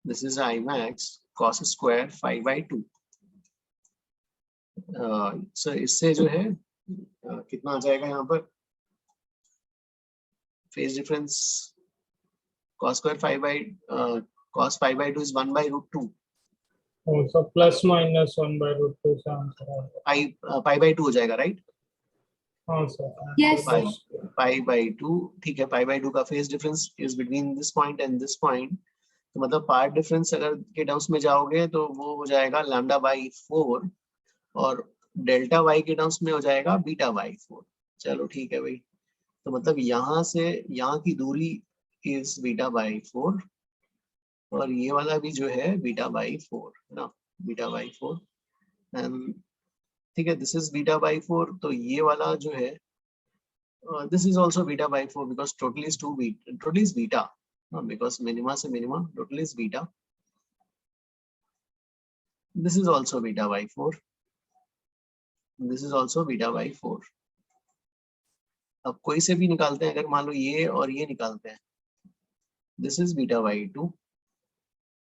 S1: this is I max cos square 5/2. So इससे जो है कितना आ जाएगा यहाँ पर phase difference, cos square 5/2 is 1/√2.
S3: Also plus minus 1/√2 से आंसर आएगा।
S1: pi/2 हो जाएगा, राइट?
S3: हाँ सर।
S6: Yes, sir.
S1: pi/2, ठीक है, pi/2 का phase difference is between this point and this point, तो मतलब पार्ट डिफरेंस अगर के टर्म्स में जाओगे तो वो हो जाएगा λ/4 और डेल्टा y के टर्म्स में हो जाएगा β/4। चलो ठीक है भाई, तो मतलब यहाँ से यहाँ की दूरी इज β/4 और ये वाला भी जो है β/4 है ना, β/4 एंड ठीक है, दिस इज β/4, तो ये वाला जो है this is also β/4 because total is beta, because minima से minima total is beta. This is also β/4. This is also β/4. अब कोई से भी निकालते हैं, अगर मान लो ये और ये निकालते हैं, this is β/2,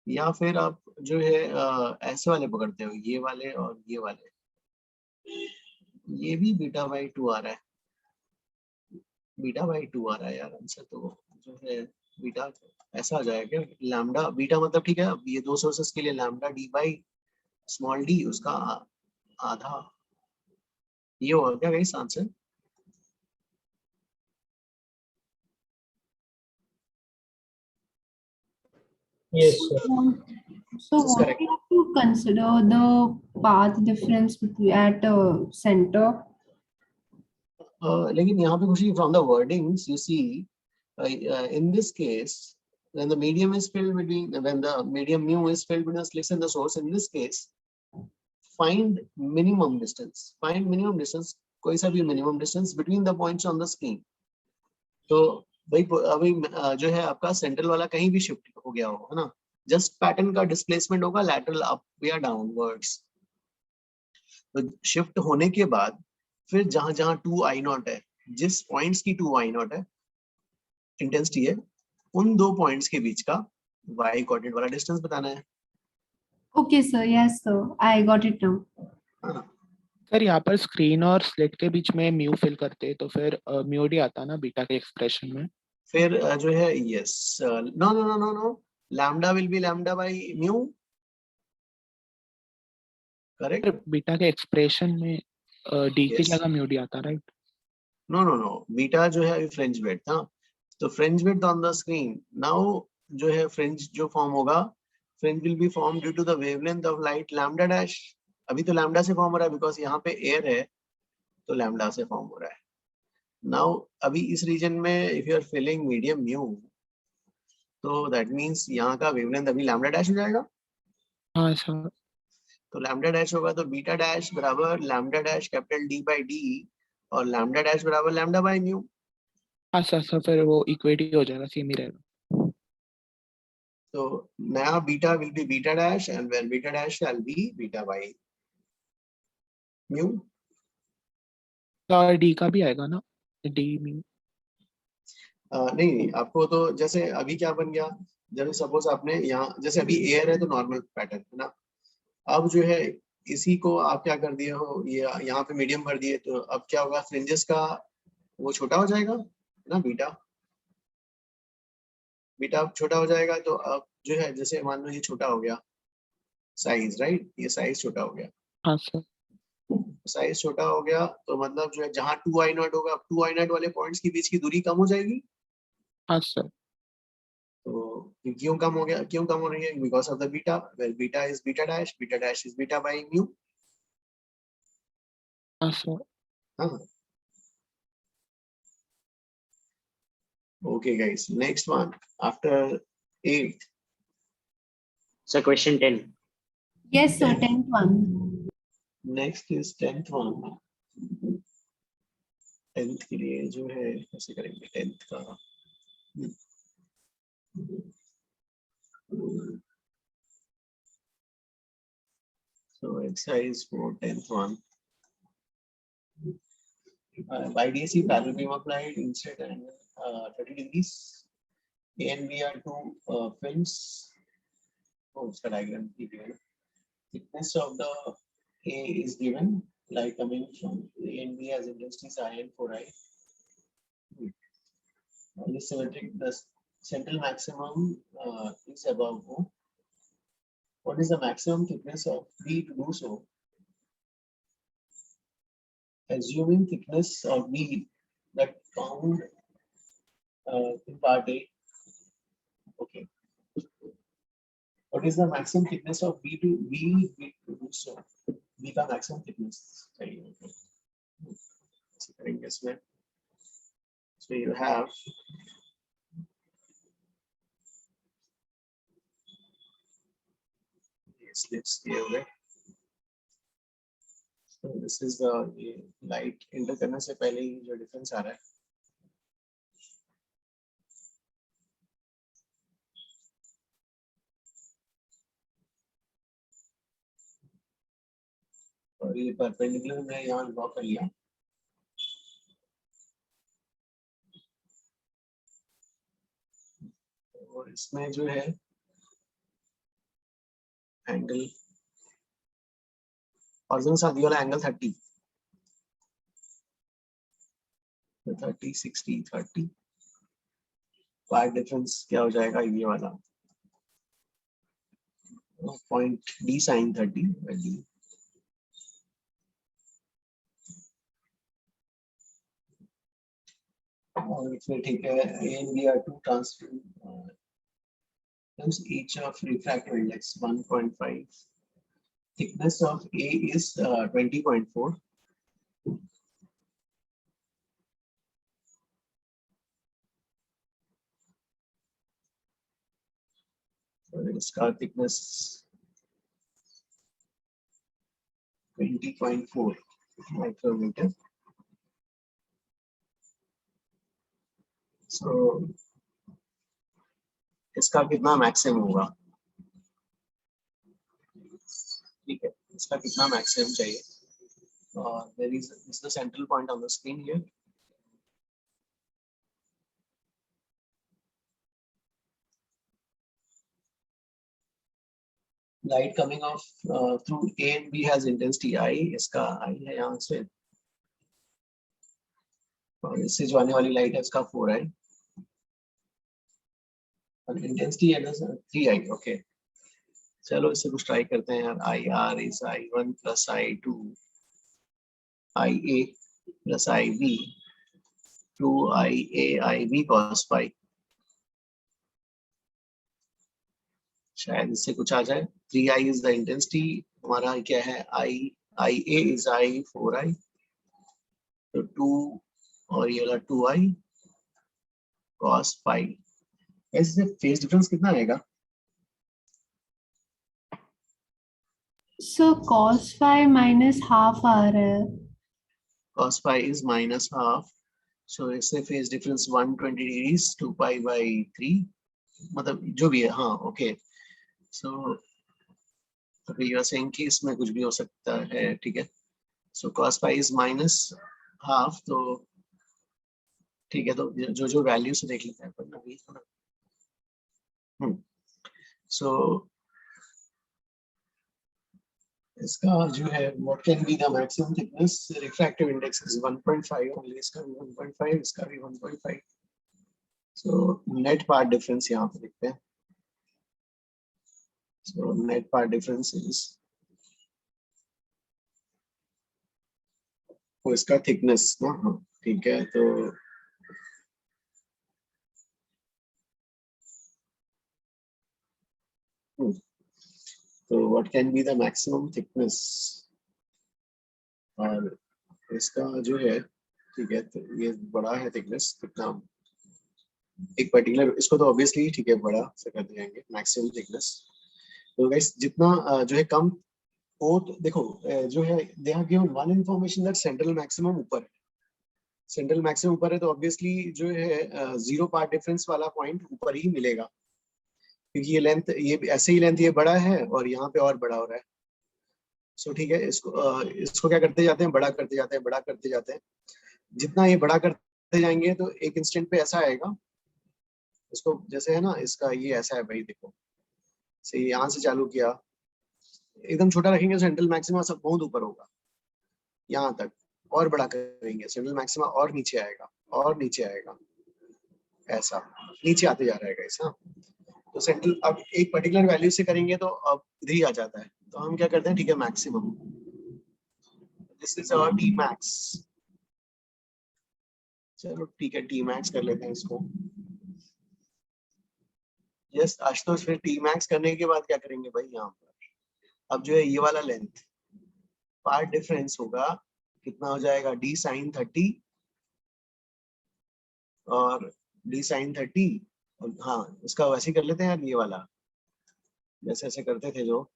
S1: या फिर आप जो है ऐसे वाले पकड़ते हो, ये वाले और ये वाले, ये भी β/2 आ रहा है, β/2 आ रहा है यार आंसर, तो जो है बीटा ऐसा आ जाएगा लैम्डा बीटा, मतलब ठीक है, अब ये दो सोर्सेस के लिए लैम्डा d/d उसका आधा, ये होगा क्या guys answer?
S3: Yes sir।
S6: So what we have to consider the path difference between at center.
S1: लेकिन यहाँ पे खुशी from the wordings you see in this case when the medium is filled between, when the medium mu is filled between the slits and the source, in this case find minimum distance, कोई सा भी minimum distance between the points on the screen। तो भाई अभी जो है आपका central वाला कहीं भी शिफ्ट हो गया हो, है ना, जस्ट पैटर्न का डिस्प्लेसमेंट होगा लैटरल अप या डाउनवर्ड्स, तो शिफ्ट होने के बाद फिर जहां जहां 2I0 है, जिस पॉइंट्स की 2I0 है इंटेंसिटी है, उन दो पॉइंट्स के बीच का y कोऑर्डिनेट वाला डिस्टेंस बताना है।
S6: Okay, sir. Yes, sir. I got it now.
S2: Sir यहाँ पर स्क्रीन और स्लिट के बीच में म्यू फिल करते तो फिर म्यू डी आता ना बीटा के एक्सप्रेशन में,
S1: फिर जो है yes, no lambda will be lambda by mu, correct?
S2: Beta के एक्सप्रेशन में डी की
S1: Yes.
S2: जगह म्यू डी आता, राइट?
S1: नो बीटा जो है फ्रिंज विड्थ था, तो fringe width on the screen now जो है फ्रिंज जो फॉर्म होगा, fringe will be form due to the wavelength of light lambda dash. अभी तो लैम्डा से फॉर्म हो रहा है बिकॉज यहाँ पे एयर है, तो लैम्डा से फॉर्म हो रहा है। नाउ अभी इस रीजन में if you are filling medium mu, तो दैट मींस यहाँ का वेवलेंथ अभी लैम्डा डैश हो जाएगा।
S2: हाँ सर।
S1: तो लैम्डा डैश होगा तो बीटा डैश बराबर lambda dash capital D by D, और लैम्डा डैश बराबर लैम्डा बाई म्यू।
S2: हाँ सर फिर वो इक्वेट ही हो जाएगा, सेम ही रहेगा।
S1: तो नया beta will B beta dash and when beta dash shall be beta by mu.
S2: और डी का भी आएगा ना, डी म्यू।
S1: नहीं, आपको तो जैसे अभी क्या बन गया, जब सपोज आपने यहाँ जैसे अभी एयर है तो नॉर्मल पैटर्न है ना, अब जो है इसी को आप क्या कर दिए हो, ये यहाँ पे मीडियम भर दिए, तो अब क्या होगा, फ्रिंजेस का वो छोटा हो जाएगा ना, बीटा बीटा छोटा हो जाएगा। तो अब जो है जैसे मान लो ये छोटा हो गया साइज, राइट, ये साइज छोटा हो गया,
S2: हाँ सर।
S1: साइज छोटा हो गया तो मतलब जो है जहाँ 2i0 होगा, अब 2i0 वाले पॉइंट्स के बीच की दूरी कम हो जाएगी।
S2: हाँ सर।
S1: तो क्यों कम हो गया, क्यों कम हो रही है, because of the beta, well beta is beta dash is beta by mu.
S2: हाँ सर।
S1: हाँ, okay guys, next one after 8.
S10: So question 10.
S6: Yes, sir, 10th one.
S1: Next is 10th one. 10th के लिए जो है कैसे करेंगे 10th का, so exercise for 10th one. YDC parallel beam applied instead angle 30 degrees. A and B are two films. Oh, उसका diagram given. Thickness of the A is given, light coming from A and B as intensities I and 4I. On this symmetric, the central maximum is above O. What is the maximum thickness of B to do so? Assuming thickness of B that found in part A. Okay. What is the maximum thickness of B to do so? B का maximum thickness चाहिए. ऐसे करेंगे इसमें. So you have slips here. So this is the light enter करने से पहले ही जो difference आ रहा है. और ये परपेंडिकुलर में यहाँ ड्रॉ कर लिया. और इसमें जो है एंगल ऑरिजिन साथ वाला एंगल 30, 60, 30. पार्ट डिफरेंस क्या हो जाएगा, ये वाला पॉइंट D sin 30 वैल्यू. और इसमें ठीक है, A and B are two transference, each of refractive index 1.5. Thickness of A is 20.4. So इसका thickness 20.4 micrometer. So इसका कितना मैक्सिमम होगा, ठीक है, इसका कितना मैक्सिमम चाहिए. There is the central point on the screen here. Light coming off through A and B has intensity I. इसका I है यहाँ से, और इससे जो आने वाली लाइट है उसका 4I, और इंटेंसिटी है ना 3I. ओके, चलो इससे कुछ ट्राई करते हैं यार. IR is I1 plus I2 IA plus IB 2IA IB cos phi. शायद इससे कुछ आ जाए. 3I is the intensity, हमारा क्या है, IA is I 4I, तो 2 और ये वाला 2i cos phi। ऐसे फेज डिफरेंस कितना आएगा?
S6: So cos phi minus half आ रहा है.
S1: cos phi is minus half, so इससे phase difference 120 degrees 2 pi by 3, मतलब जो भी है, हाँ okay. So you are saying कि इसमें कुछ भी हो सकता है, ठीक है। सो cos phi is minus half, तो ठीक है, तो जो जो वैल्यू से देख लेते हैं अपन अभी थोड़ा। सो इसका जो है what can be the maximum thickness, refractive index is 1.5 only, इसका भी 1.5, इसका भी 1.5। सो नेट पार्ट डिफरेंस यहाँ पे लिखते हैं। So net path difference is, वो इसका थिकनेस ना, हाँ ठीक है। तो what can be the maximum thickness, और इसका जो है, ठीक है, तो ये बड़ा है थिकनेस कितना, एक पर्टिकुलर, इसको तो ऑब्वियसली ठीक है बड़ा से कर देंगे मैक्सिमम थिकनेस। तो गाइस जितना जो है कम हो, तो देखो जो है दे have given one information that central maximum ऊपर है, सेंट्रल मैक्सिमम ऊपर है, तो ऑब्वियसली जो है जीरो पार्ट डिफरेंस वाला पॉइंट ऊपर ही मिलेगा, क्योंकि ये लेंथ, ये ऐसे ही लेंथ ये बड़ा है और यहाँ पे और बड़ा हो रहा है। सो ठीक है, इसको क्या करते जाते हैं, बड़ा करते जाते हैं, बड़ा करते जाते हैं। जितना ये बड़ा करते जाएंगे तो एक इंस्टेंट पे ऐसा आएगा, इसको जैसे है ना, इसका ये ऐसा है भाई, देखो सही, यहाँ से चालू किया, एकदम छोटा रखेंगे सेंट्रल मैक्सिमा सब बहुत ऊपर होगा यहाँ तक, और बड़ा करेंगे सेंट्रल मैक्सिमा और नीचे आएगा, और नीचे आएगा, ऐसा नीचे आते जा रहेगा ऐसा। तो सेंट्रल अब एक पर्टिकुलर वैल्यू से करेंगे तो अब इधर ही आ जाता है, तो हम क्या करते हैं, ठीक है maximum, this is our T max. चलो ठीक है, टी मैक्स कर लेते हैं इसको। यस आशुतोष, फिर टी मैक्स करने के बाद क्या करेंगे भाई, यहाँ पर अब जो है ये वाला लेंथ पार्ट डिफरेंस होगा, कितना हो जाएगा, डी साइन 30 और डी साइन 30, हाँ इसका वैसे ही कर लेते हैं यार, ये वाला जैसे ऐसे करते थे, जो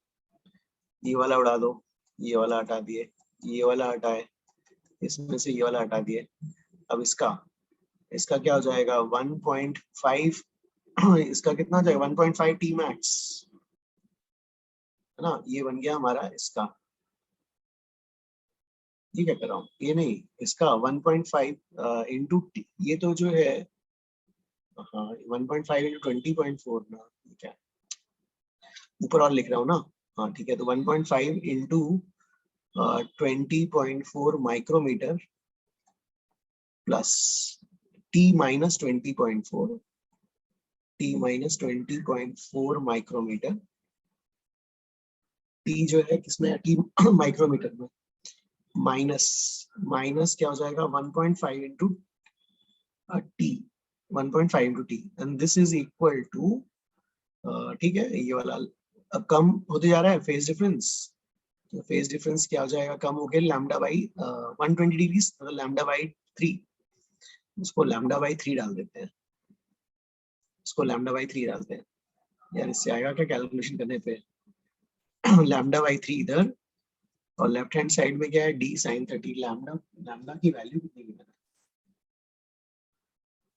S1: ये वाला उड़ा दो, ये वाला हटा दिए, ये वाला हटाए, इसमें से ये वाला हटा दिए। अब इसका क्या हो जाएगा, 1.5 इसका कितना हो जाएगा, 1.5 टी मैक्स है ना, ये बन गया हमारा इसका, ये क्या कर रहा हूँ, ये नहीं, इसका 1.5 इंटू, ये तो जो है हाँ 1.5 इंटू 20.4 ना, क्या ऊपर और लिख रहा हूँ ना, हाँ ठीक है, तो 1.5 into 20.4 micrometer plus T minus 20.4, T minus 20.4 micrometer, T जो है किसमें, टी माइक्रोमीटर में, माइनस क्या हो जाएगा, 1.5 into T, 1.5 into T, and this is equal to, ठीक है ये वाला अब कम होते जा रहा है फेज डिफरेंस, तो फेज डिफरेंस क्या हो जाएगा, कम हो गया लैम्डा बाई 120 डिग्री, मतलब लैम्डा बाई 3, उसको लैम्डा बाई 3 डाल देते हैं, इसको लैम्डा बाई 3 डालते हैं यार, इससे आएगा क्या कैलकुलेशन करने पे, लैम्डा बाई 3 इधर, और लेफ्ट हैंड साइड में क्या है, डी साइन 30, लैम्डा की वैल्यू कितनी है,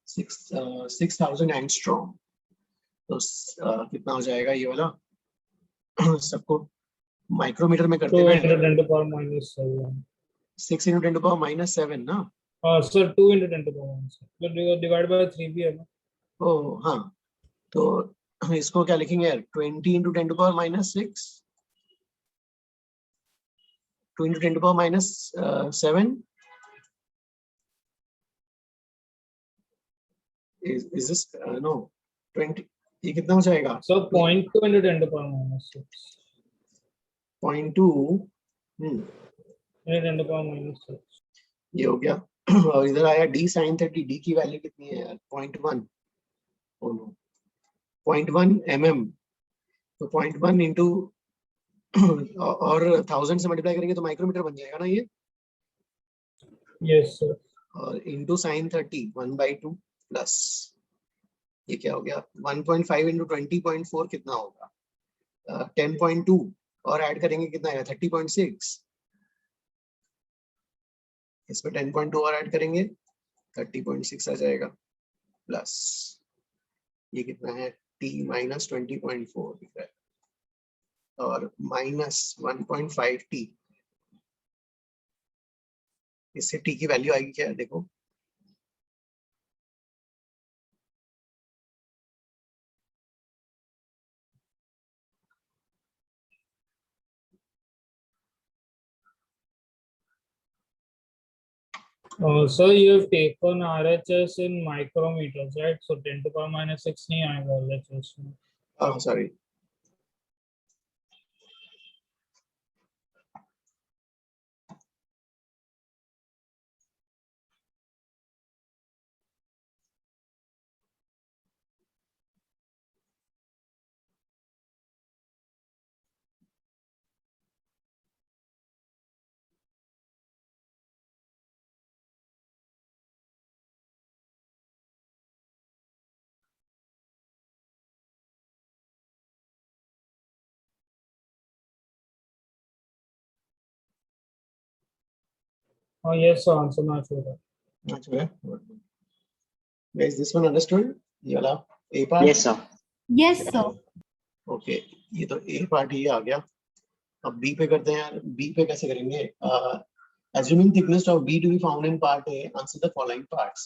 S1: 6000 एंगस्ट्रॉम, तो कितना हो जाएगा ये वाला, सबको माइक्रोमीटर में करते
S3: 2
S1: हैं,
S3: into 10 to power minus 7.
S1: 6 into 10 to power minus 7 ना,
S3: Sir, 2 into 10 to power minus 7. So divide by 3 भी है ना?
S1: ओ हाँ, तो इसको क्या लिखेंगे यार, 20 into 10 to power minus 6, 2 into 10 to power minus 7, is this no 20, ये कितना हो जाएगा,
S3: So 0.2 into 10 to power minus 6.
S1: 0.2
S3: Into 10 to power minus 6.
S1: ये हो गया, और इधर आया डी साइन 30, डी की वैल्यू कितनी है यार, 0.1, 0.1 mm, तो 0.1 इंटू और 1000 से मल्टीप्लाई करेंगे तो माइक्रोमीटर बन जाएगा ना ये,
S3: Yes, sir.
S1: और इंटू साइन 30 1/2 प्लस ये क्या हो गया 1.5 इंटू 20.4 कितना होगा 10.2 और ऐड करेंगे कितना आएगा 30.6 इसमें 10.2 और ऐड करेंगे 30.6 आ जाएगा प्लस ये कितना है t माइनस 20.4 दिख रहा है और माइनस 1.5t इससे t की वैल्यू आएगी क्या देखो
S3: So you have taken RHS in micrometers, right? So 10 to the power minus 6 नहीं आएगा LHS में.
S1: Sorry
S3: Oh yes, so answer not sure.
S1: अच्छा guys this one understood ये वाला a part
S10: Yes, sir.
S6: Yes, sir.
S1: Okay ये तो a part ही आ गया अब b पे करते हैं यार b पे कैसे करेंगे assuming thickness of b to be found in part a answer the following parts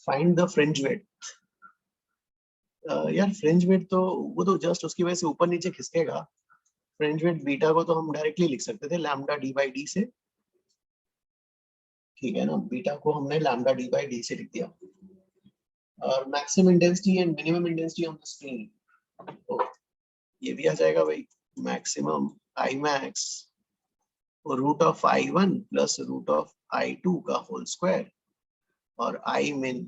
S1: find the fringe width यार फ्रिंज विड्थ तो वो तो जस्ट उसकी वजह से ऊपर नीचे खिसकेगा फ्रिंज विड्थ बीटा को तो हम डायरेक्टली लिख सकते थे लैम्डा डी बाई डी से ठीक है ना बीटा को हमने लैम्डा डी बाई डी से लिख दिया और maximum intensity and minimum intensity on the screen तो ये भी आ जाएगा भाई maximum I max root of i1 plus root of i2 का होल स्क्वायर और I min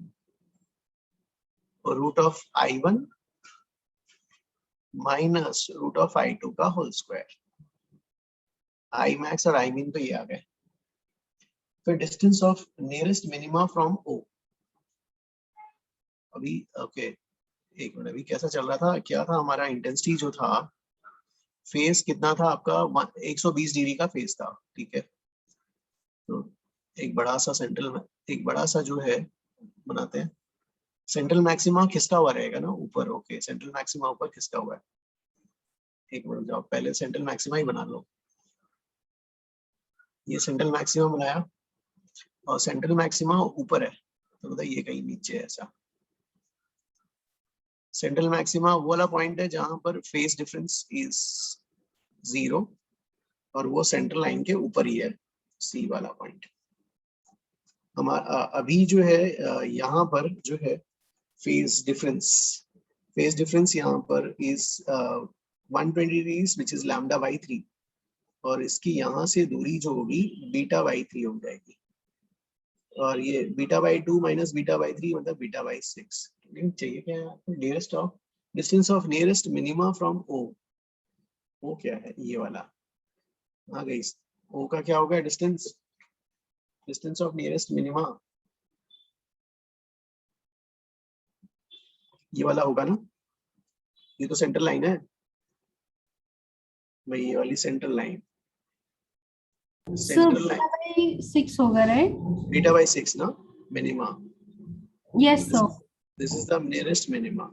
S1: root of i1 minus root of i2 का होल स्क्वायर आई मैक्स और आई मिन तो ये आ गए फिर distance of nearest minima from o अभी ओके एक मिनट अभी कैसा चल रहा था क्या था हमारा इंटेंसिटी जो था फेस कितना था आपका 120 डिग्री का फेस था ठीक है तो एक बड़ा सा सेंट्रल में एक बड़ा सा जो है बनाते हैं सेंट्रल मैक्सिमा खिसका हुआ रहेगा ना ऊपर ओके सेंट्रल मैक्सिमा ऊपर खिसका हुआ है एक मिनट जाओ पहले सेंट्रल मैक्सिमा ही बना लो ये सेंट्रल मैक्सिमा बनाया और सेंट्रल मैक्सिमा ऊपर है तो मतलब ये कहीं नीचे है ऐसा सेंट्रल मैक्सिमा वो वाला पॉइंट है जहां पर फेस डिफरेंस इज 0 और वो सेंट्रल लाइन के ऊपर ही है सी वाला पॉइंट हमारा अभी जो है यहाँ पर जो है फेस डिफरेंस यहाँ पर is 120 degrees which is lambda by 3 और इसकी यहाँ से दूरी जो होगी बीटा बाई 3 हो जाएगी और ये beta by 2 minus beta by 3 मतलब बीटा बाई 6 चाहिए क्या है nearest of distance of nearest minima from O क्या है ये वाला आ गई ओ का क्या होगा डिस्टेंस ऑफ नियरेस्ट मिनिमा ये वाला होगा ना ये तो सेंट्रल लाइन है भाई ये वाली central line
S6: So beta by 6 होगा right?
S1: बीटा बाई 6 ना minima
S6: Yes, sir.
S1: this is the nearest minima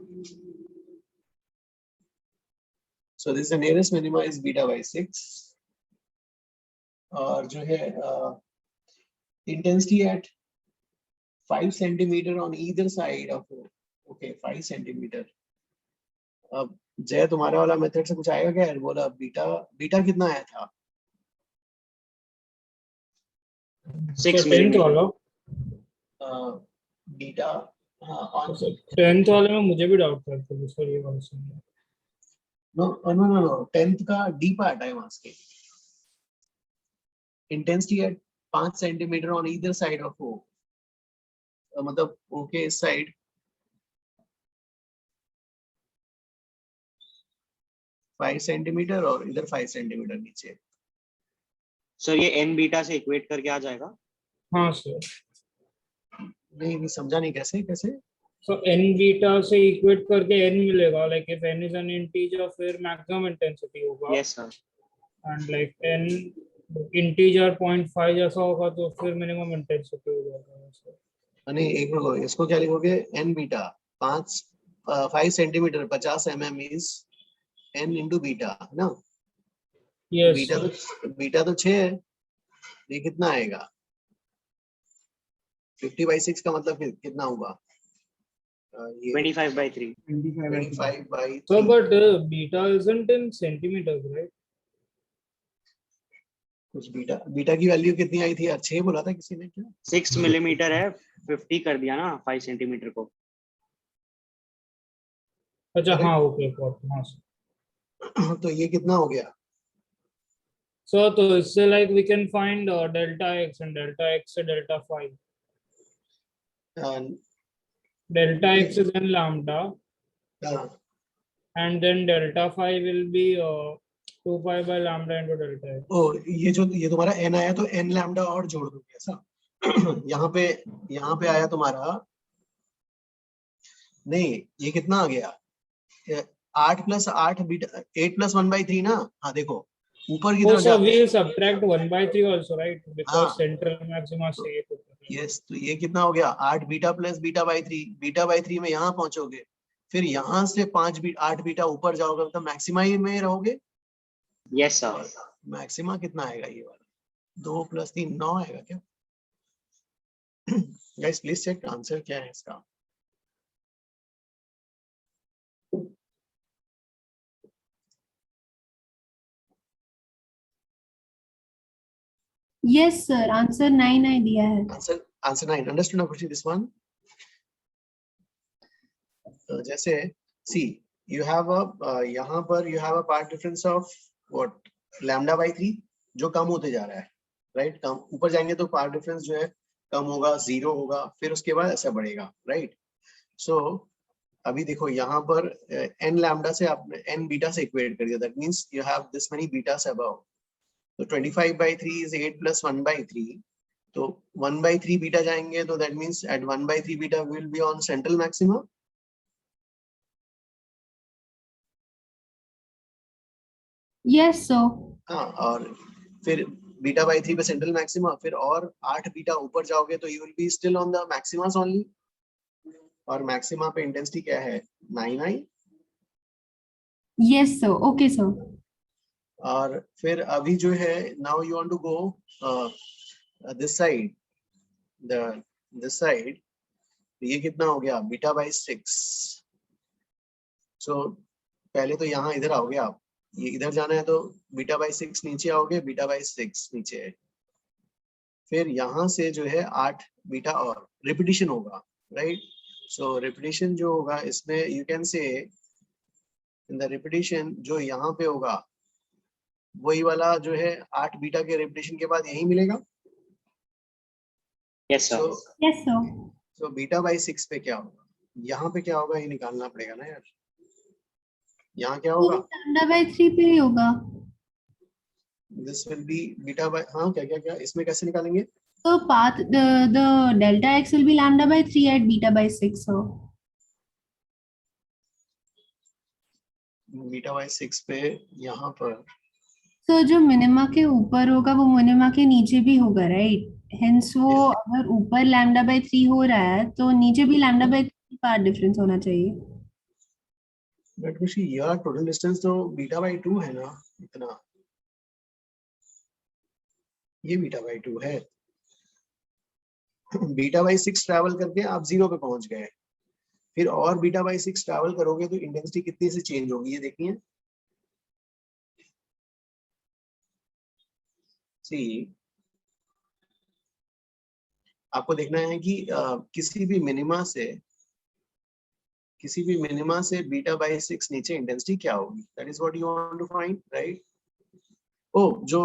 S1: so this is the nearest minima is beta by 6 और जो है intensity at 5 centimeter on either side of okay 5 centimeter अब जय तुम्हारा वाला method से कुछ आएगा क्या यार बोला बीटा कितना आया था
S10: 6
S3: 10th वाला
S1: बीटा हाँ on
S3: 10th वाले में मुझे भी डाउट था तो सर ये कौन सा है
S1: no 10th का डी पार्ट है वहां से intensity at 5 centimeter on either side of O मतलब ओ के इस साइड 5 सेंटीमीटर और इधर 5 सेंटीमीटर नीचे
S10: सर ये n बीटा से इक्वेट करके आ जाएगा
S3: हाँ सर
S1: नहीं समझा नहीं, कैसे कैसे?
S3: So n beta से equate करके n मिलेगा, like if n is an integer फिर maximum intensity होगा,
S10: Yes sir.
S3: and like n integer 0.5 जैसा होगा तो फिर minimum intensity हो जाएगा वैसे।
S1: नहीं एक मिनट, इसको क्या लिखोगे? n beta 5 centimetre 50 mm is n into beta है ना?
S3: Yes
S1: बीटा तो 6 है, ये कितना आएगा? 50/6 का मतलब कितना होगा? ये
S10: 25/3.
S1: 25/3।
S3: so but beta isn't in centimeters, right?
S1: कुछ बीटा की वैल्यू कितनी आई थी यार? 6 बोला था किसी ने क्या?
S10: 6 मिलीमीटर है, 50 कर दिया ना 5 सेंटीमीटर को।
S3: अच्छा हाँ ओके हाँ sir।
S1: तो ये कितना हो गया?
S3: So तो इससे like we can find delta x and delta x से delta 5. Delta x is in lambda and then delta 5 will be 2 pi by lambda into delta x.
S1: ओ ये तुम्हारा n आया तो n लैम्डा और जोड़ दोगे ऐसा? यहाँ पे आया तुम्हारा, नहीं ये कितना आ गया? 8 + 8 बीटा 8 + 1/3 ना? हाँ देखो ऊपर की तरफ
S3: So
S1: जाते
S3: we
S1: हैं।
S3: will subtract 1/3 also, right? Because
S1: हाँ।
S3: central maxima से ये तो
S1: यस, तो ये कितना हो गया? 8 बीटा + बीटा/3, बीटा/3 में यहाँ पहुंचोगे, फिर यहाँ से 8 बीटा ऊपर जाओगे, मतलब मैक्सिमा ही में रहोगे।
S10: Yes sir.
S1: मैक्सिमा कितना आएगा ये वाला? 2 + 3 9 आएगा क्या? गाइस प्लीज चेक आंसर क्या है इसका।
S6: Yes sir, आंसर 9 आई दिया है।
S1: आंसर 9 अंडरस्टूड ना खुशी? दिस वन जैसे सी यू हैव अ यहाँ पर you have a part difference of what λ/3 जो कम होते जा रहा है, राइट? कम ऊपर जाएंगे तो पार्ट डिफरेंस जो है कम होगा, 0 होगा, फिर उसके बाद ऐसा बढ़ेगा, राइट? सो अभी देखो यहाँ पर n लैम्डा से आपने n बीटा से इक्वेट कर दिया, that means you have this many betas above. तो 25/3 is 8 + 1/3, तो 1/3 बीटा जाएंगे तो that means at 1/3 beta will be on central maxima.
S6: Yes sir.
S1: हाँ, और फिर बीटा/3 पे सेंट्रल मैक्सिमा, फिर और 8 बीटा ऊपर जाओगे तो you will be still on the maximas only, और मैक्सिमा पे इंटेंसिटी क्या है? 9i।
S6: Yes sir, okay sir.
S1: और फिर अभी जो है now you want to go this side, this side, ये कितना हो गया? बीटा/6। सो पहले तो यहाँ इधर आओगे आप, ये इधर जाना है तो बीटा/6 नीचे आओगे, बीटा/6 नीचे है, फिर यहाँ से जो है 8 बीटा और रिपीटिशन होगा, राइट? सो रिपीटिशन जो होगा इसमें you can say in the repetition जो यहाँ पे होगा वही वाला जो है 8 बीटा के रिपीटिशन के बाद यही मिलेगा।
S10: Yes sir.
S6: Yes sir.
S1: So बीटा/6 पे क्या होगा? यहाँ पे क्या होगा ये निकालना पड़ेगा ना यार। यहाँ क्या होगा?
S6: λ/3 पे ही होगा।
S1: दिस विल बी हाँ क्या इसमें कैसे निकालेंगे?
S6: तो path the delta x will be λ/3 at β/6 sir.
S1: बीटा/6 पे यहाँ पर
S6: तो जो मिनिमा के ऊपर होगा वो मिनिमा के नीचे भी होगा, राइट? हेंस वो अगर ऊपर λ/3 हो रहा है तो नीचे भी λ/3 पार्ट डिफरेंस होना चाहिए।
S1: बट खुशी यार टोटल डिस्टेंस तो बीटा/2 है ना, इतना ये बीटा/2 है। बीटा/6 ट्रैवल करके आप 0 पे पहुंच गए, फिर और बीटा/6 ट्रैवल करोगे तो इंटेंसिटी कितनी से चेंज होगी ये देखिए। सी आपको देखना है कि किसी भी मिनिमा से बीटा/6 नीचे इंटेंसिटी क्या होगी, that is what you want to find, right? ओ जो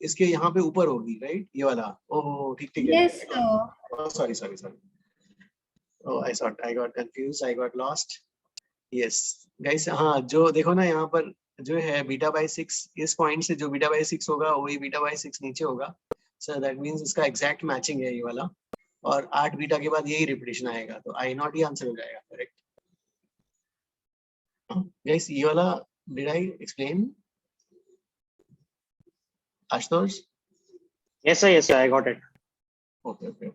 S1: इसके यहाँ पे ऊपर होगी, राइट? ये वाला। ओह ठीक है।
S6: Yes sir.
S1: Sorry oh I got confused, I got lost. yes guys, हाँ जो देखो ना यहाँ पर जो है बीटा/6 इस पॉइंट से जो बीटा/6 होगा वही बीटा/6 नीचे होगा, so that means इसका एग्जैक्ट मैचिंग है ये वाला। और 8 बीटा के बाद यही रिपीटेशन आएगा, तो आई नॉट ही आंसर हो जाएगा, करेक्ट। गाइस ये वाला did I explain Ashutosh?
S10: Yes sir, I got it.
S1: Okay okay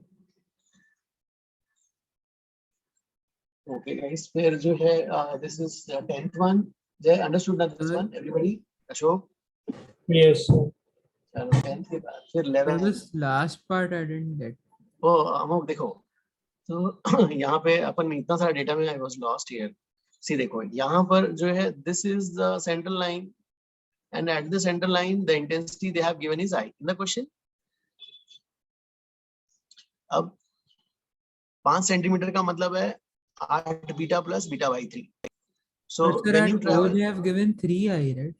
S1: okay guys, फिर जो है दिस इज 10th वन, जय understood that this one everybody? Ashok
S3: Yes, sir.
S1: चलो 10th के बाद फिर 11th।
S5: this last part I didn't get.
S1: ओ अमोक देखो, तो यहाँ पे अपन में इतना सारा डेटा में आई वाज लॉस्ट हियर। सी देखो यहाँ पर जो है this is the central line and at the central line the intensity they have given is I in the question. अब 5 सेंटीमीटर का मतलब है 8 beta plus beta by 3। So
S5: But sir,
S1: when
S5: at
S1: you
S5: O
S1: travel
S5: they have given 3i, right?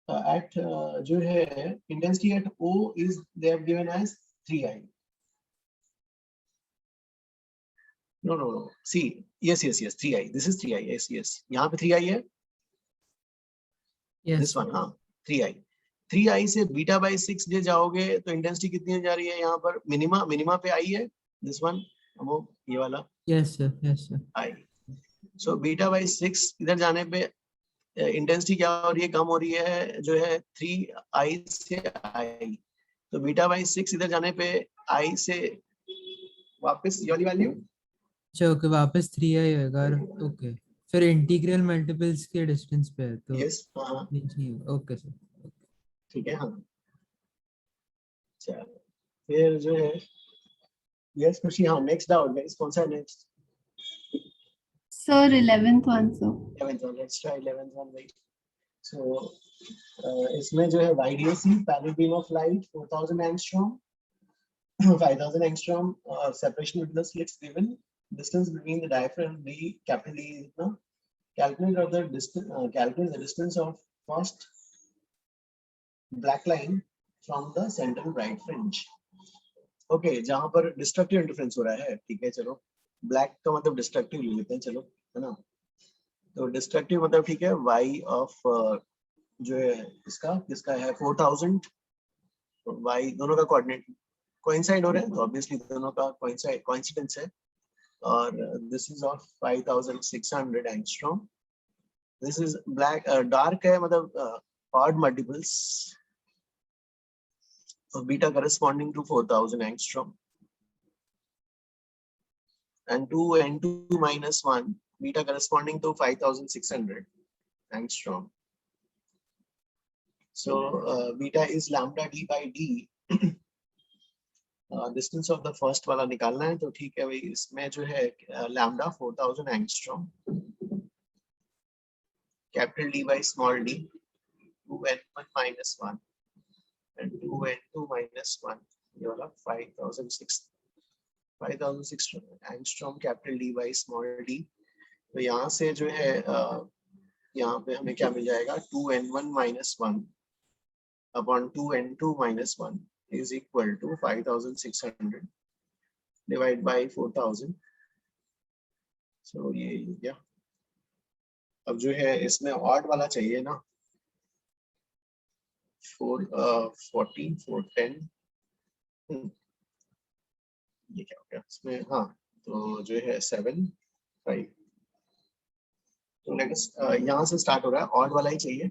S1: at जो है intensity at O is they have given as 3i. No. See, yes, 3i. This is 3i. Yes. यहाँ पे 3i है.
S5: Yes.
S1: This one, हाँ, 3i. 3i से beta by 6 जे जाओगे तो intensity कितनी जा रही है यहाँ पर? मिनिमा पे आई है. This one, वो ये वाला.
S5: Yes sir.
S1: I. So beta by 6 इधर जाने पे इंटेंसिटी क्या हो रही है? कम हो रही है जो है 3i से i। तो बीटा बाई 6 इधर जाने पे i से वापस ये वाली वैल्यू।
S5: अच्छा ओके, वापस 3i होगा। ओके, फिर इंटीग्रल मल्टीपल्स के डिस्टेंस पे है तो
S1: यस हाँ
S5: ओके सर।
S1: ठीक है हाँ। चलो फिर जो है यस खुशी, हाँ नेक्स्ट डाउट गाइस, कौन सा next?
S6: Sir, 11th one, sir.
S1: 11th one, let's try 11th one, right? So इसमें जो है YDAC parallel beam of light 4000 angstrom 5000 angstrom separation between the slits given, distance between the diaphragm D, capital D is इतना, calculate the distance of first black line from the central bright fringe. Okay, जहाँ पर destructive interference हो रहा है, ठीक है चलो black का मतलब डिस्ट्रक्टिव ले लेते हैं, चलो है ना। तो डिस्ट्रक्टिव मतलब ठीक है y ऑफ जो है इसका है 4000, y दोनों का कोऑर्डिनेट कोइंसाइड हो रहे हैं तो ऑब्वियसली दोनों का कोइंसिडेंस है। और this is of 5600 angstrom. This is black dark है मतलब odd multiples of beta corresponding to 4000 angstrom and 2 n2 minus 1 beta corresponding to 5600 angstrom. So beta is lambda d by d. Distance of the first वाला निकालना है तो ठीक है भाई, इसमें जो है lambda 4000 angstrom, capital D by small d, 2n1 minus 1 and 2n2 minus 1, ये वाला 5600 angstrom capital D by small d। तो यहाँ से जो है यहाँ पे हमें क्या मिल जाएगा? 2n1 minus 1 upon 2n2 minus 1 is equal to 5600 divided by 4000। so ये क्या, अब जो है इसमें ऑड वाला चाहिए ना, 14 410 ये क्या हो गया इसमें? हाँ तो जो है 7 5। तो नेक्स्ट यहाँ से स्टार्ट हो रहा है, ऑड वाला ही चाहिए।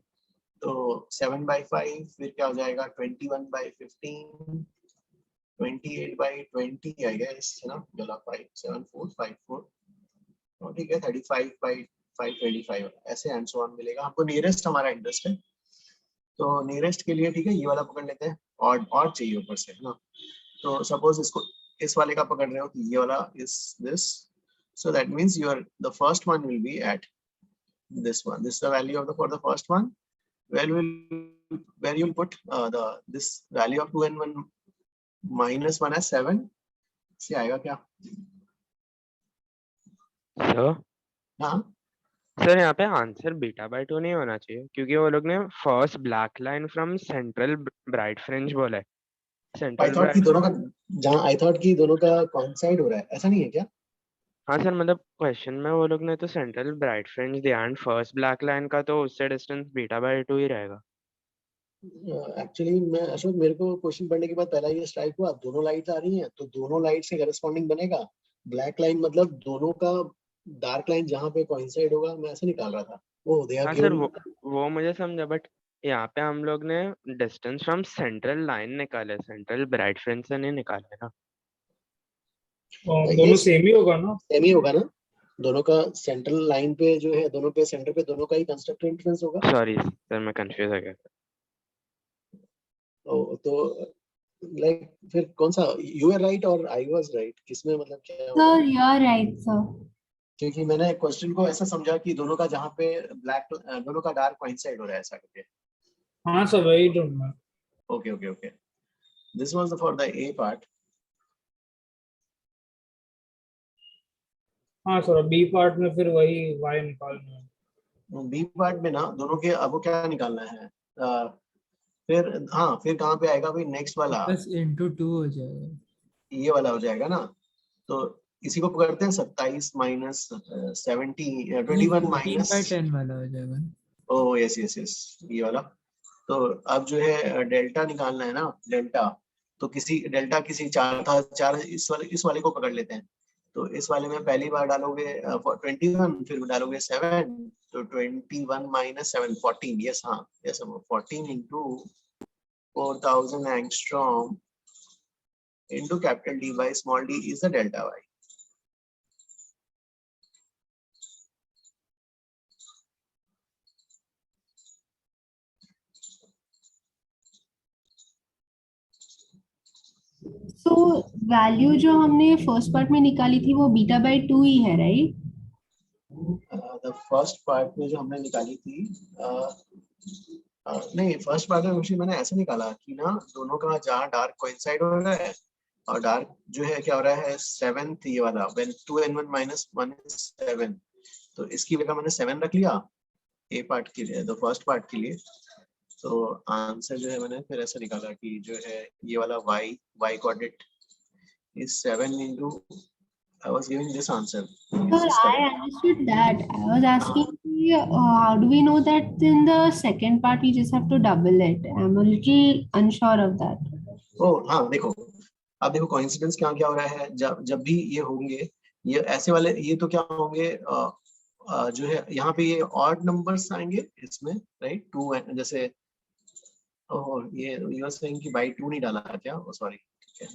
S1: तो 7 by 5 फिर क्या हो जाएगा? 21 by 15 28 by 20 आई गेस है ना, चला 5 7 4 5 4 तो ठीक है 35 by 525 ऐसे एंड सो ऑन मिलेगा हमको। नियरेस्ट हमारा इंटरेस्ट है तो नियरेस्ट के लिए ठीक है ये वाला पकड़ लेते हैं, ऑड चाहिए ऊपर से है ना। तो सपोज इसको इस वाले का पकड़ रहे हो तो ये वाला is this, so that means the first one will be at this one. This is the value of for the first one. Where you'll put this value of 2n1 minus 1 as 7 से आएगा क्या?
S7: Sir
S1: हाँ
S7: sir यहाँ पे answer beta by 2 नहीं होना चाहिए क्योंकि वो लोग ने first black line from central bright fringe बोला है।
S1: आई थॉट कि दोनों का, जहाँ आई थॉट कि दोनों का कोइंसाइड हो रहा है, ऐसा नहीं है क्या?
S7: हाँ सर मतलब क्वेश्चन में वो लोग ने तो सेंट्रल ब्राइट फ्रिंज दिया एंड फर्स्ट ब्लैक लाइन का तो उससे डिस्टेंस बीटा बाय 2 ही रहेगा।
S1: एक्चुअली मैं अशोक, मेरे को क्वेश्चन पढ़ने के बाद पहला ये स्ट्राइक हुआ, दोनों लाइट्स आ रही हैं तो दोनों लाइट से करस्पॉन्डिंग बनेगा ब्लैक लाइन, मतलब दोनों का डार्क लाइन जहाँ पे कोइंसाइड होगा, मैं ऐसे निकाल रहा था। ओह दे आर
S7: हाँ सर,
S1: गिवन।
S7: वो मुझे समझा, बट यहाँ पे हम लोग ने डिस्टेंस फ्रॉम सेंट्रल लाइन निकाले, सेंट्रल ब्राइट फ्रेंड से नहीं निकाले ना।
S3: दोनों सेम ही होगा ना?
S1: सेम ही होगा ना, दोनों का सेंट्रल लाइन पे जो है, दोनों पे सेंटर पे दोनों का ही कंस्ट्रक्टिव इंफरेंस होगा।
S7: सॉरी सर, मैं कंफ्यूज हो गया।
S1: तो लाइक फिर कौन सा, यू आर राइट और आई वाज राइट, किसमें मतलब क्या होगा?
S6: Sir you are right sir.
S1: क्योंकि मैंने क्वेश्चन को ऐसा समझा कि दोनों का जहाँ पे ब्लैक, दोनों का डार्क कोइंसाइड हो रहा है ऐसा करके।
S3: हाँ सर, वही ढूंढना।
S1: Okay okay okay, this was for the A part.
S3: हाँ सर, बी पार्ट में फिर वही y निकालना है।
S1: बी पार्ट में ना दोनों के अब वो क्या निकालना है, फिर हाँ, फिर कहाँ पे आएगा भाई नेक्स्ट वाला,
S5: बस into 2 हो जाएगा।
S1: ये वाला हो जाएगा ना। तो इसी को पकड़ते हैं 27 माइनस 70, 21 माइनस,
S5: 15/10 वाला हो जाएगा ना।
S1: ओ यस यस यस, ये वाला। तो अब जो है डेल्टा निकालना है ना, डेल्टा। तो किसी डेल्टा किसी चार था, चार इस वाले को पकड़ लेते हैं। तो इस वाले में पहली बार डालोगे 21, फिर डालोगे 7, तो 21 माइनस 7 14, यस हाँ yes, 14 into 4000 angstrom into capital D by small d is the delta y.
S6: So value जो हमने फर्स्ट पार्ट में निकाली थी वो बीटा बाय 2 ही है, राइट?
S1: The first part में जो हमने निकाली थी, नहीं फर्स्ट पार्ट में मैंने ऐसे निकाला कि ना दोनों का जहाँ डार्क कोइंसाइड हो रहा है, और डार्क जो है क्या हो रहा है 7th, ये वाला when 2n1 minus 1 is 7, तो इसकी जगह मैंने 7 रख लिया ए पार्ट के लिए, तो फर्स्ट पार्ट के लिए। तो आंसर जो है मैंने फिर ऐसा निकाला कि जो है ये वाला y coordinate is 7 into, I was giving this answer. Is
S6: Sir,
S1: this
S6: I
S1: correct?
S6: understood that. I was asking, how do we know that in the second part we just have to double it? I'm a little unsure of that.
S1: ओ हाँ देखो, अब देखो coincidence क्या क्या हो रहा है, जब भी ये होंगे, ये ऐसे वाले, ये तो क्या होंगे, जो है यहाँ पे ये ऑड नंबर्स आएंगे इसमें, राइट? 2 जैसे, ओह ये यू आर सेइंग कि बाय 2 नहीं डाला क्या? ओ सॉरी, ठीक है।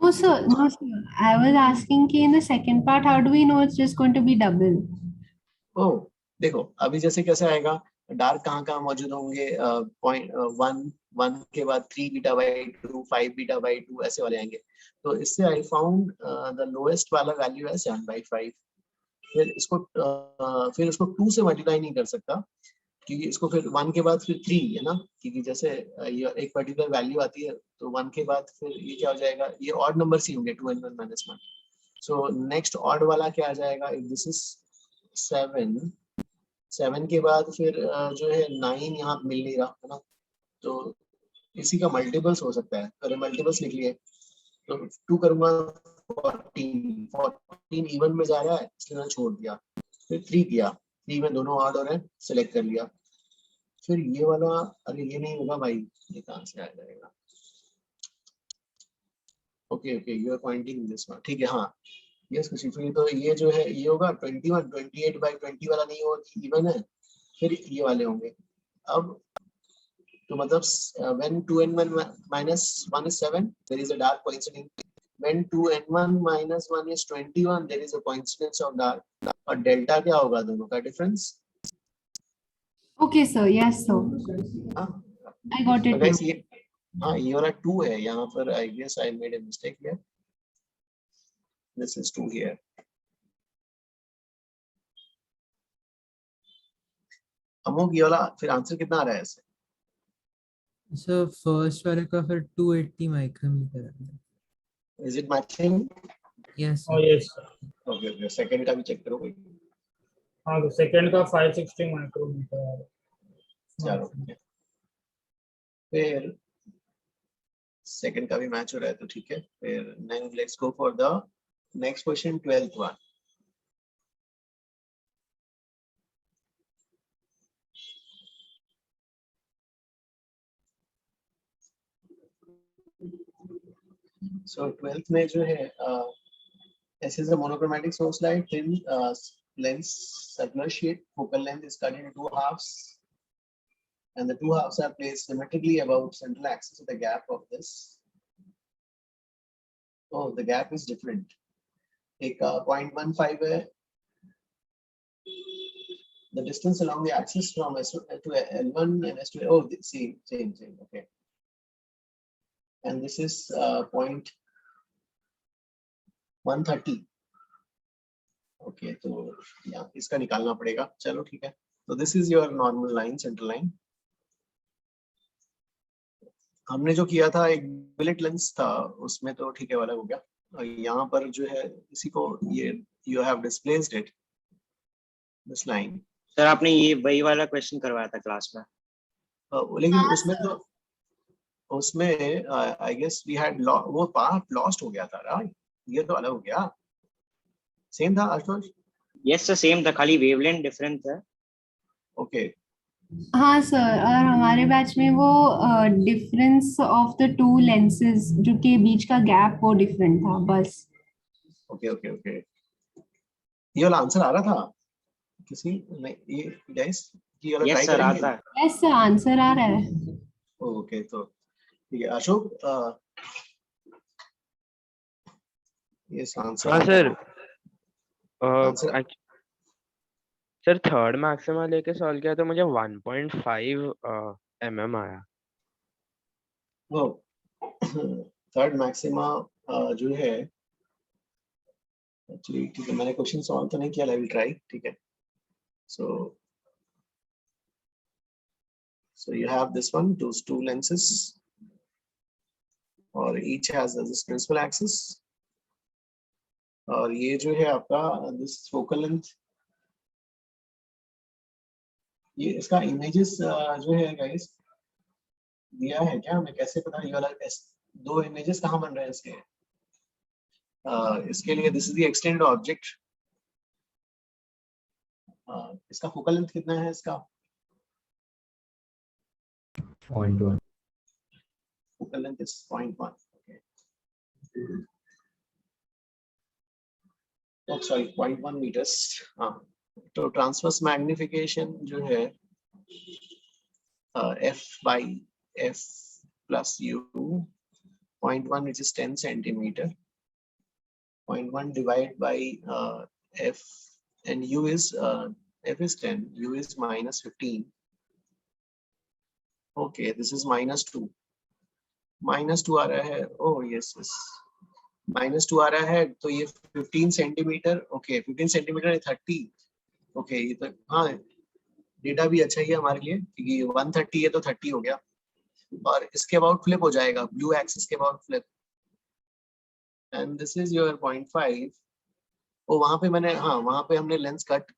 S6: No, sir. No, sir. I was asking कि in the second part, how do we know it's just going to be double?
S1: ओ देखो, अभी जैसे कैसे आएगा, डार्क कहाँ कहाँ मौजूद होंगे, पॉइंट 1 के बाद 3 बीटा बाई 2, 5 बीटा बाई 2, ऐसे वाले आएंगे। तो इससे आई फाउंड द लोएस्ट वाला वैल्यू है 7/5। फिर इसको 2 से मल्टीप्लाई नहीं कर सकता, क्योंकि इसको फिर 1 के बाद फिर 3 है ना, क्योंकि जैसे ये एक पर्टिकुलर वैल्यू आती है, तो 1 के बाद फिर ये क्या हो जाएगा, ये ऑड नंबर ही होंगे 2n1 minus 1। So next odd वाला क्या आ जाएगा, इफ दिस इज 7 के बाद फिर जो है 9 यहाँ मिल नहीं रहा है ना, तो इसी का मल्टीपल्स हो सकता है, अरे मल्टीपल्स लिख लिए तो 2 करूंगा 14 इवन में जा रहा है, इसलिए मैंने छोड़ दिया। फिर 3 किया, 3 में दोनों ऑड हो रहे हैं, सिलेक्ट कर लिया। फिर ये वाला, अरे ये नहीं होगा भाई, ये कहाँ से आ जाएगा? Okay okay, you are pointing this one, ठीक है हाँ, यस स्पेसिफिकली। तो ये जो है ये होगा 21, 28/20 वाला नहीं होगा, इवन है, फिर ये वाले होंगे। अब तो मतलब when 2n1 minus 1 is 7, there is a dark coincidence. When 2n1 minus 1 is 21, there is a coincidence of dark. और डेल्टा क्या होगा दोनों का difference?
S6: Okay, sir. Yes, sir.
S1: हाँ
S6: I got
S1: तो
S6: it.
S1: guys
S6: now.
S1: ये, हाँ ये वाला 2 है यहाँ पर, I guess I made a mistake here. This is 2 here. Amok ये वाला फिर आंसर कितना आ रहा है ऐसे?
S5: सर फर्स्ट वाले का फिर 280 माइक्रोमीटर है।
S1: Is it matching?
S5: Yes
S3: Oh yes sir.
S1: Okay okay, second का भी चेक करो भाई।
S3: हाँ, तो सेकंड का 560 माइक्रोमीटर आ रहा है।
S1: चलो ठीक है, फिर सेकंड का भी मैच हो रहा है तो ठीक है। फिर let's go for the next question, 12th one. So 12th में जो है this is a monochromatic source light, thin lens, circular shape, focal length is cut into two halves, and the two halves are placed symmetrically above central axis of the gap of this. Oh, the gap is different. एक 0.15 है. The distance along the axis from S to L1 and S to oh, same. Okay. And this is 0.130. Okay, तो yeah, इसका निकालना पड़ेगा. चलो ठीक है. So this is your normal line, central line. हमने जो किया था एक billet lens था, उसमें तो ठीक है वाला हो गया. यहाँ पर जो है इसी को ये you have displaced it, this line.
S10: Sir आपने ये वही वाला क्वेश्चन करवाया था क्लास में.
S1: लेकिन उसमें तो उसमें I guess we had वो पार्ट lost हो गया था, right? ये तो अलग हो गया. सेम था आशुतोष?
S10: यस सर सेम था, खाली वेवलेंथ डिफरेंट है.
S1: ओके.
S6: हाँ सर, और हमारे बैच में वो difference of the two lenses जो के बीच का गैप वो डिफरेंट था बस.
S1: ओके. ये वाला आंसर आ रहा था किसी नहीं ये गाइस ये वाला ट्राई
S10: सर
S1: करेंगे?
S10: आता है.
S6: यस सर, आंसर आ रहा है.
S1: ओके तो ठीक है अशोक ये आंसर.
S7: हाँ sir.
S1: Answer
S7: sir third maxima लेके सॉल्व किया तो मुझे 1.5 mm आया.
S1: वो थर्ड मैक्सिमा जो है एक्चुअली ठीक है, मैंने क्वेश्चन सॉल्व तो नहीं किया, आई विल ट्राई. ठीक है. So you have this one, those two lenses, और each has this principal axis, और ये जो है आपका this focal length, ये इसका images जो है guys दिया है क्या? हमें कैसे पता ये वाला दो images कहाँ बन रहे हैं इसके? इसके लिए this is the extended object. इसका फोकल लेंथ कितना है इसका?
S4: 0.1.
S1: Focal length is 0.1. Okay. Oh, sorry, 0.1 meters. तो ट्रांसवर्स मैग्निफिकेशन जो है f by f plus u 0.1 which is 10 centimeter. 0.1 divided by f and u is f is 10, u is minus 15. Okay, this is minus 2. minus 2 आ रहा है. Oh yes, minus 2 आ रहा है तो ये 15 centimetre. Okay 15 centimetre 30. Okay ये तो हाँ data भी अच्छा ही है हमारे लिए क्योंकि 130 है तो 30 हो गया. और इसके अबाउट फ्लिप हो जाएगा, ब्लू एक्सिस के about flip. And this is your 0.5. वो वहां पे मैंने वहां पे हमने लेंस कट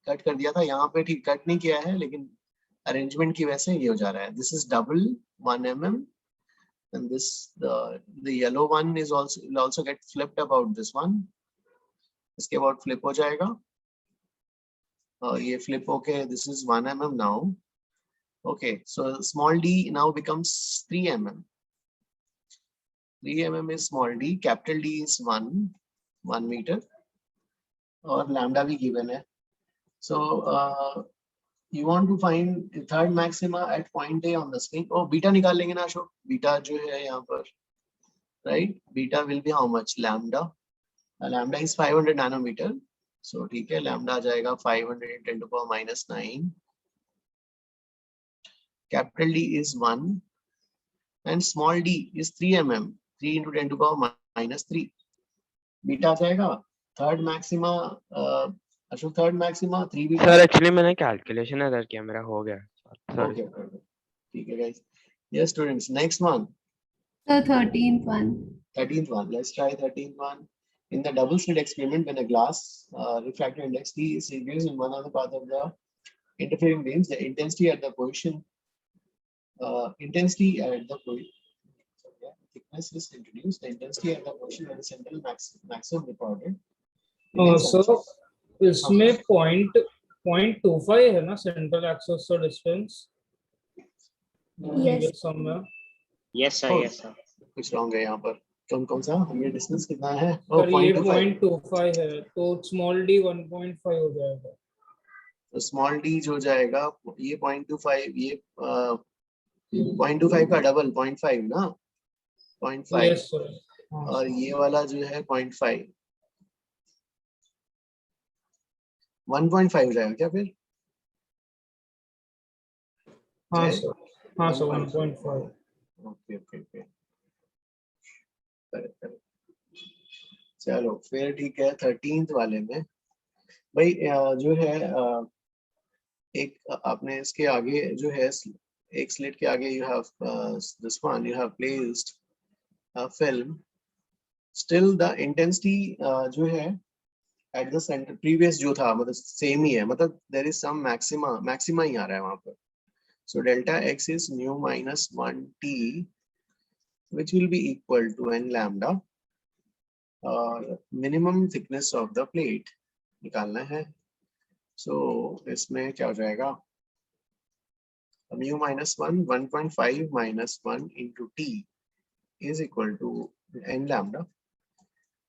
S1: कर दिया था, यहाँ पे ठीक कट नहीं किया है लेकिन अरेंजमेंट की वजह से ये हो जा रहा है. This is double 1 mm and this the yellow one is also will also get flipped about this one. इसके about flip हो जाएगा. ये flip होके this is 1 mm now. Okay, so small d now becomes 3 mm. 3 mm is small d. Capital D is 1 meter. और lambda भी given है. So you want to find the third maxima at point A on the screen. Oh, beta निकाल लेंगे ना Ashok? Beta जो है यहाँ पर, right? Beta will be how much? Lambda. Lambda is 500 nanometer. So ठीक है, lambda आ जाएगा 500 × 10 to the power minus 9. Capital D is 1 and small d is 3 mm. 3 × 10 to the power minus 3. Beta आ जाएगा. Third maxima Ashok third maxima 3 beta.
S7: Sir actually मैंने calculation other किया, मेरा हो गया.
S1: Okay ठीक है guys. Yes students, next one.
S6: The 13th one.
S1: 13th one. Let's try 13th one. In the double slit experiment, when a glass refractive index T is reduced in one of the path of the interfering beams, the intensity at the position thickness is introduced. The intensity at the position where the central maximum recorded.
S3: So इसमें 0.25 है ना central axis से distance.
S8: Yes.
S3: somewhere.
S10: Yes sir
S1: Oh.
S10: Yes sir
S1: कुछ wrong है यहाँ पर। कौन कौन सा ये डिस्टेंस कितना है?
S3: सर ये
S1: 0.25।
S3: 0.25 है तो स्मॉल डी 1.5 हो जाएगा।
S1: तो स्मॉल डी जो जाएगा ये 0.25, ये 0.25 का डबल 0.5 ना, 0.5
S3: यस सर। हाँ
S1: और ये वाला जो है 0.5, 1.5 हो जाएगा क्या फिर?
S3: हाँ
S1: जय?
S3: सर। हाँ sir
S1: 1.5।
S3: 1.5।
S1: Okay okay okay, correct. चलो फिर ठीक है, 13th वाले में भाई जो है एक आपने इसके आगे जो है एक स्लिट के आगे you have this one, you have placed film, still the intensity जो है एट द सेंटर प्रीवियस जो था मतलब सेम ही है, मतलब देयर इज सम मैक्सिमा ही आ रहा है वहां पर। So delta x is mu minus 1t which will be equal to n lambda और minimum thickness of the plate निकालना है। सो इसमें क्या हो जाएगा, mu minus 1.5 minus 1 into t is equal to n lambda,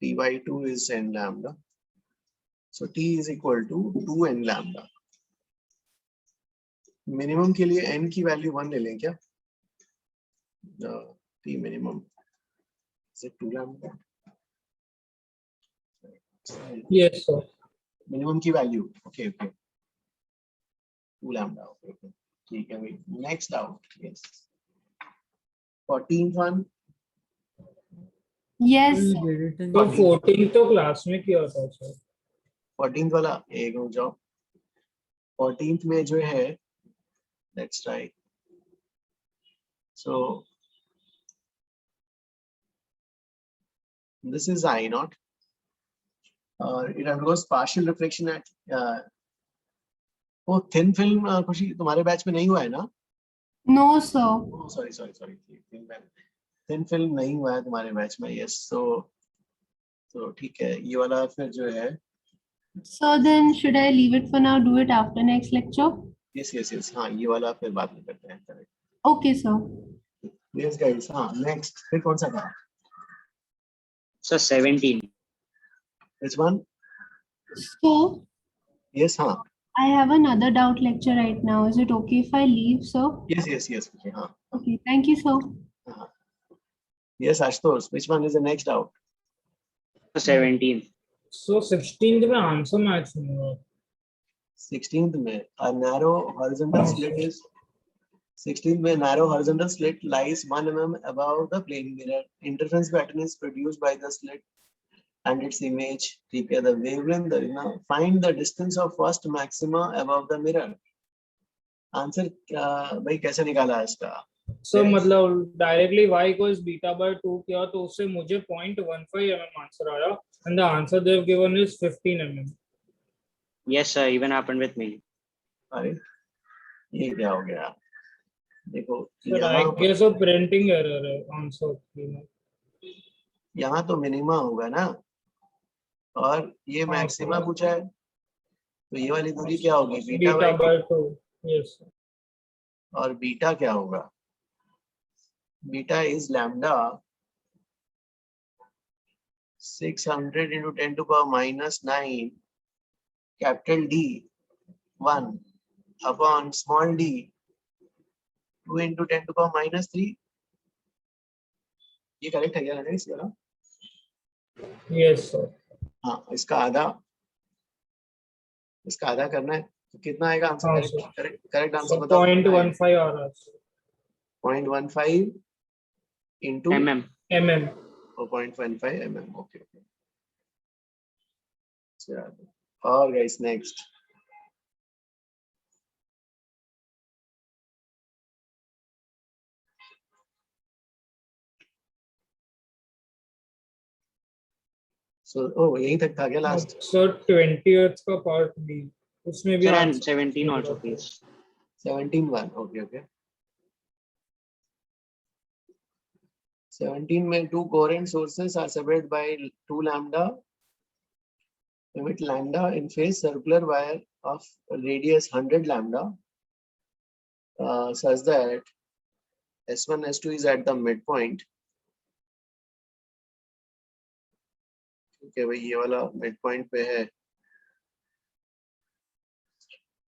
S1: t by 2 is n lambda, so t is equal to 2n lambda। Minimum के लिए n की वैल्यू 1 ले लें क्या? t minimum is it 2 lambda?
S3: Yes sir.
S1: Minimum की value okay okay 2 lambda, okay okay ठीक है भाई। Next out, yes 14th one।
S6: Yes.
S5: We did it in
S3: तो
S5: the
S3: 14 तो क्लास में किया था सर।
S1: 14th वाला एक हो जाओ, 14th में जो है let's try. So this is I naught. It undergoes partial reflection at वो thin film खुशी तुम्हारे बैच में नहीं हुआ है ना?
S6: No, sir.
S1: Sorry thin film नहीं हुआ है तुम्हारे बैच में, यस। तो ठीक है, ये वाला फिर जो है
S6: So then should I leave it for now? Do it after next lecture?
S1: Yes हाँ ये वाला फिर बाद में करते हैं, correct.
S6: Okay, sir.
S1: Yes guys, हाँ नेक्स्ट फिर कौन सा था?
S10: Sir 17
S1: Which one?
S6: So
S1: yes हाँ
S6: I have another doubt lecture right now. Is it okay if I leave, sir?
S1: Yes okay हाँ
S6: Okay, thank you, sir.
S1: हाँ yes Ashutosh, which one is the next doubt?
S10: 17
S3: सो 16 में answer match नहीं हुआ।
S1: 16th में a narrow horizontal slit is 16th में narrow horizontal slit lies 1 mm above the plane mirror. Interference pattern is produced by the slit and its image. ठीक है, the wavelength find the distance of first maxima above the mirror. Answer भाई कैसे निकाला है इसका?
S3: Sir मतलब directly y equals beta by 2 किया तो उससे मुझे 0.15 mm आंसर आया and the answer they have given is 15 mm।
S10: Yes sir even happened with me.
S1: अरे ये क्या हो गया? देखो
S3: sir I guess a printing error है आंसर की।
S1: यहाँ तो मिनिमा होगा ना, और ये मैक्सिमा पूछा है, तो ये वाली दूरी क्या होगी? Beta by
S3: 2। यस
S1: और बीटा क्या होगा? Beta is lambda 600 into 10 to power minus 9 capital D 1 upon small d 2 into 10 to power minus 3। ये करेक्ट है क्या इस वाला?
S3: Yes sir.
S1: हाँ इसका आधा करना है तो कितना आएगा आंसर?
S3: हाँ,
S1: करेक्ट आंसर बताओ।
S3: 0.15 आ रहा है
S1: 0.15 into
S10: mm
S3: mm।
S1: 0.15 mm, okay चलो। और गाइस नेक्स्ट यही तक था क्या लास्ट?
S3: सर 20th का पार्ट बी उसमें भी
S10: sir
S3: answer
S10: 17 also please.
S1: 17 1 okay 17 में two coherent sources are separated by 2 lambda with lambda in phase circular wire of radius 100 lambda such that S1 S2 is at the midpoint. ठीक है भाई, ये वाला midpoint पे है,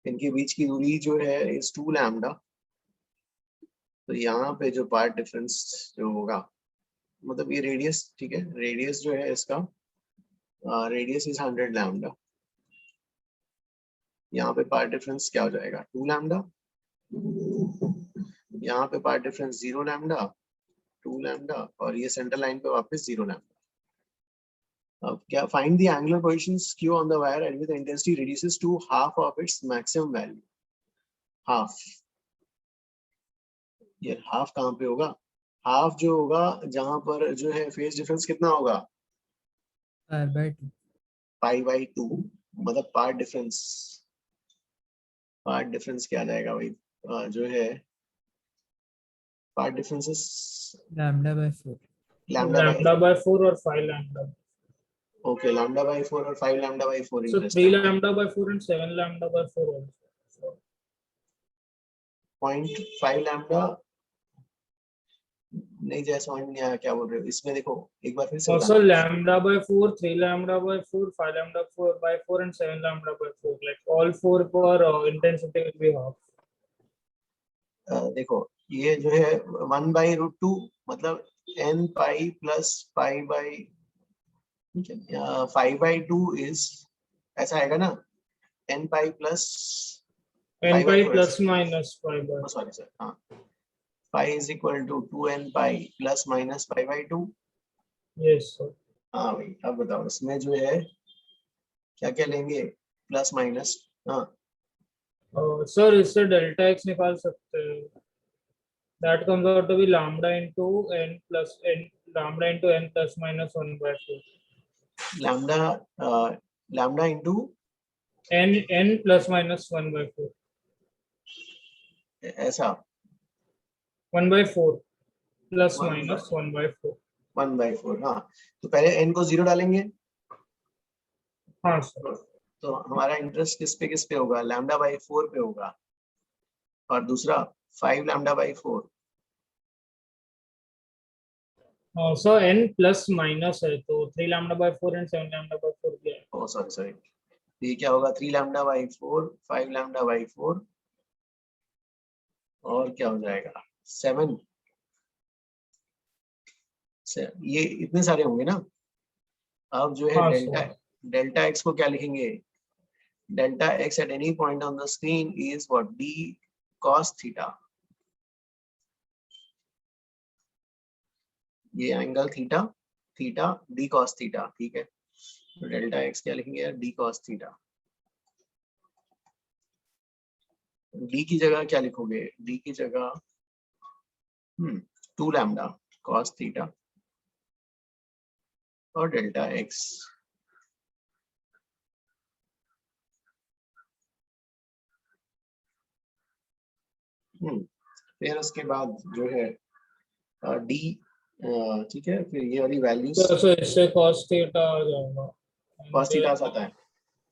S1: इनके बीच की दूरी जो है is 2 लैम्डा। तो यहाँ पे जो पार्ट डिफरेंस जो होगा, मतलब ये रेडियस, ठीक है, रेडियस जो है इसका, रेडियस इज 100 लैम्डा। यहाँ पे पार्ट डिफरेंस क्या हो जाएगा, 2 लैम्डा। यहाँ पे पार्ट डिफरेंस 0 लैम्डा, 2 लैम्डा, और ये सेंटर लाइन पे वापस 0 लैम्डा। अब क्या, find the angular positions Q on the wire and with the intensity reduces to half of its maximum value. Half, ये हाफ कहाँ पे होगा, हाफ जो होगा जहां पर जो है फेज डिफरेंस कितना होगा, π/2, मतलब पार्ट डिफरेंस क्या आ जाएगा भाई, जो है पार्ट डिफरेंसेस
S5: λ/4
S3: λ/4 और 5 लैम्डा।
S1: ओके, λ/4 और 5 λ/4।
S3: So 3
S1: interesting,
S3: λ/4 and 7 λ/4 also.
S1: 0.5 lambda नहीं, जैसा समझ नहीं आया क्या बोल रहे हो इसमें, देखो एक बार फिर से
S3: Also
S1: बताना।
S3: λ/4, 3 λ/4, 5 λ/4 and 7 λ/4. Like all 4 for intensity will be half.
S1: देखो ये जो है 1/√2 मतलब n pi plus pi by, ठीक है, 5/2 इज ऐसा आएगा ना, n pi plus
S3: n pi plus minus 5 by.
S1: Sorry sir, हाँ, pi is equal to 2n pi plus minus 5/2।
S3: Yes sir.
S1: हाँ भाई, अब बताओ इसमें जो है क्या क्या लेंगे, प्लस माइनस, हाँ
S3: सर इससे डेल्टा x निकाल सकते हैं। That comes out to be lambda into n plus n, lambda into n plus minus 1/4.
S1: Lambda into
S3: n plus minus 1/4.
S1: ऐसा
S3: 1/4 plus
S1: One
S3: minus 1/4.
S1: 1/4, हाँ, तो पहले n को 0 डालेंगे,
S3: हाँ सर।
S1: तो हमारा इंटरेस्ट किस पे होगा, λ/4 पे होगा, और दूसरा 5 λ/4।
S3: सो n प्लस माइनस है तो 3 λ/4 and 7 λ/4 भी है।
S1: ओ सॉरी, ये क्या होगा, 3 λ/4, 5 λ/4, और क्या हो जाएगा 7, ये इतने सारे होंगे ना। अब जो है
S3: हाँ,
S1: डेल्टा x को क्या लिखेंगे, delta x at any point on the screen is what, d cos theta, ये angle theta d cos theta, ठीक है, तो डेल्टा x क्या लिखेंगे यार, d cos theta। d की जगह क्या लिखोगे, d की जगह 2 लैम्डा cos theta और डेल्टा x। फिर उसके बाद जो है d, ठीक है, फिर ये वाली वैल्यूज
S3: तो इससे cos थीटा आ जाएगा।
S1: cos theta आता है,